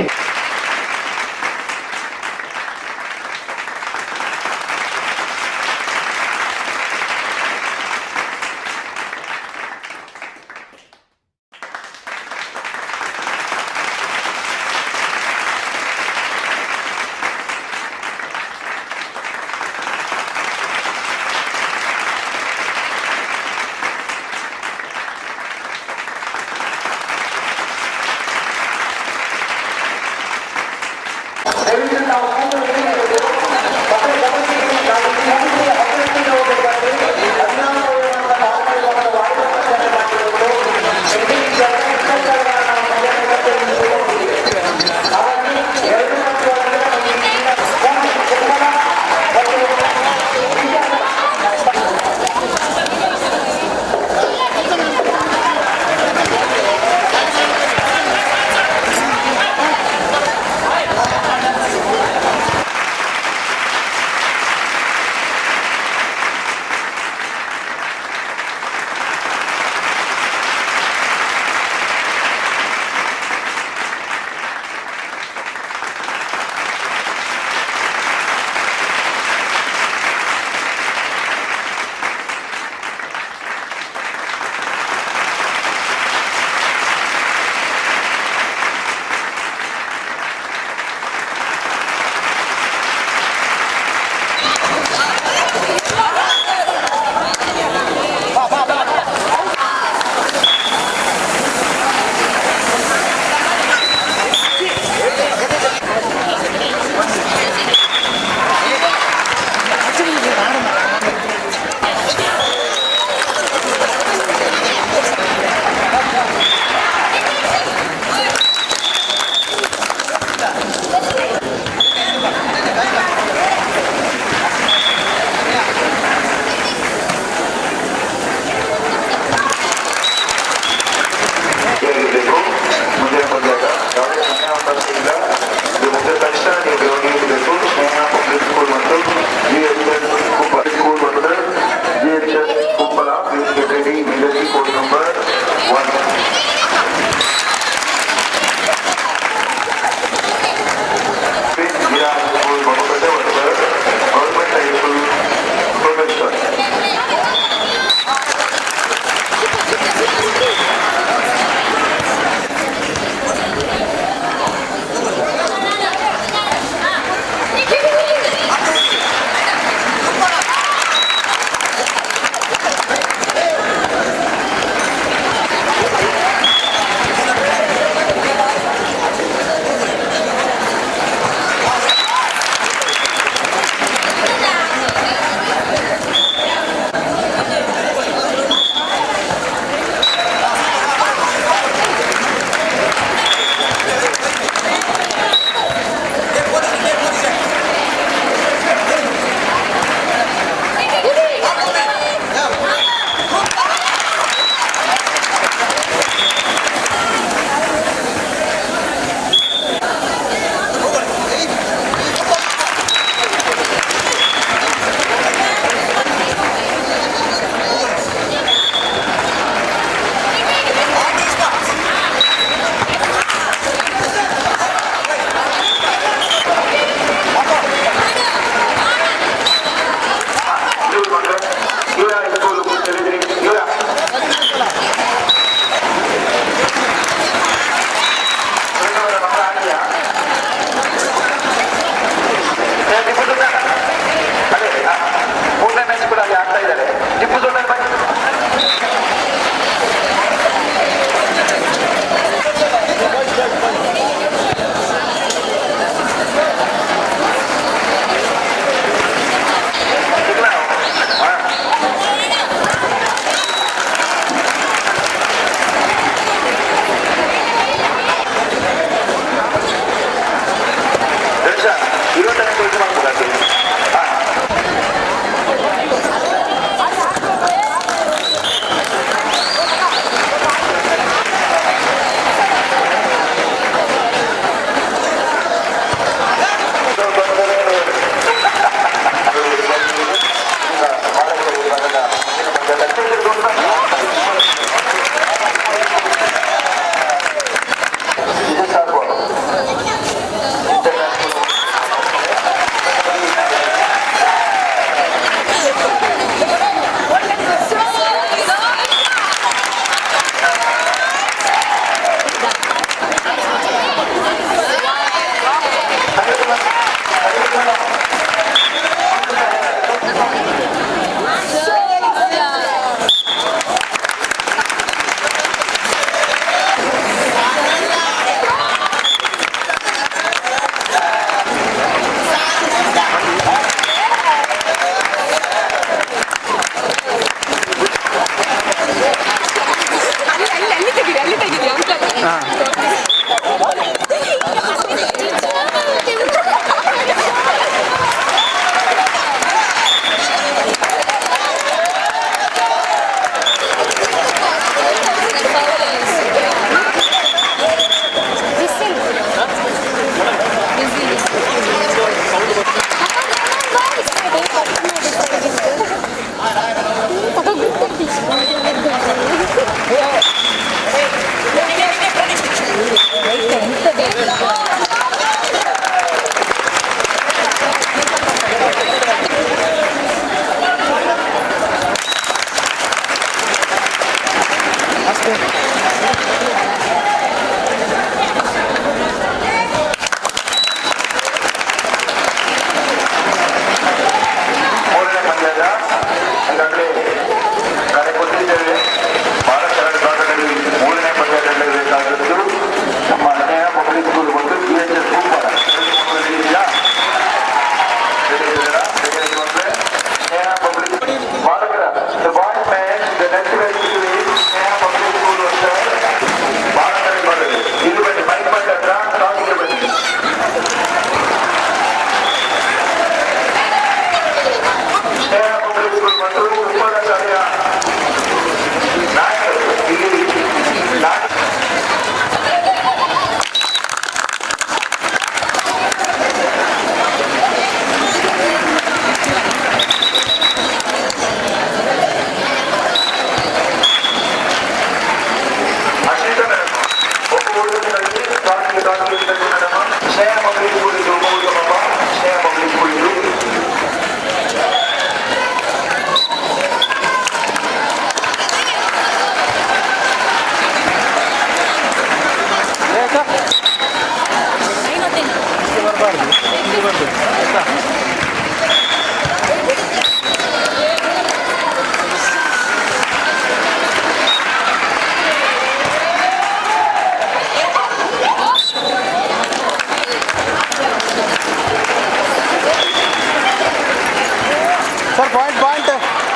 ಸರ್ ಪಾಯಿಂಟ್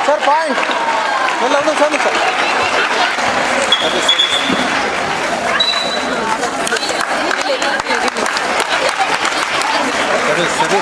ಸರ್ ಪಾಯಿಂಟ್ ಎಲ್ಲ ಒಂದು ಸರ್ ಸರ್ ಸರಿ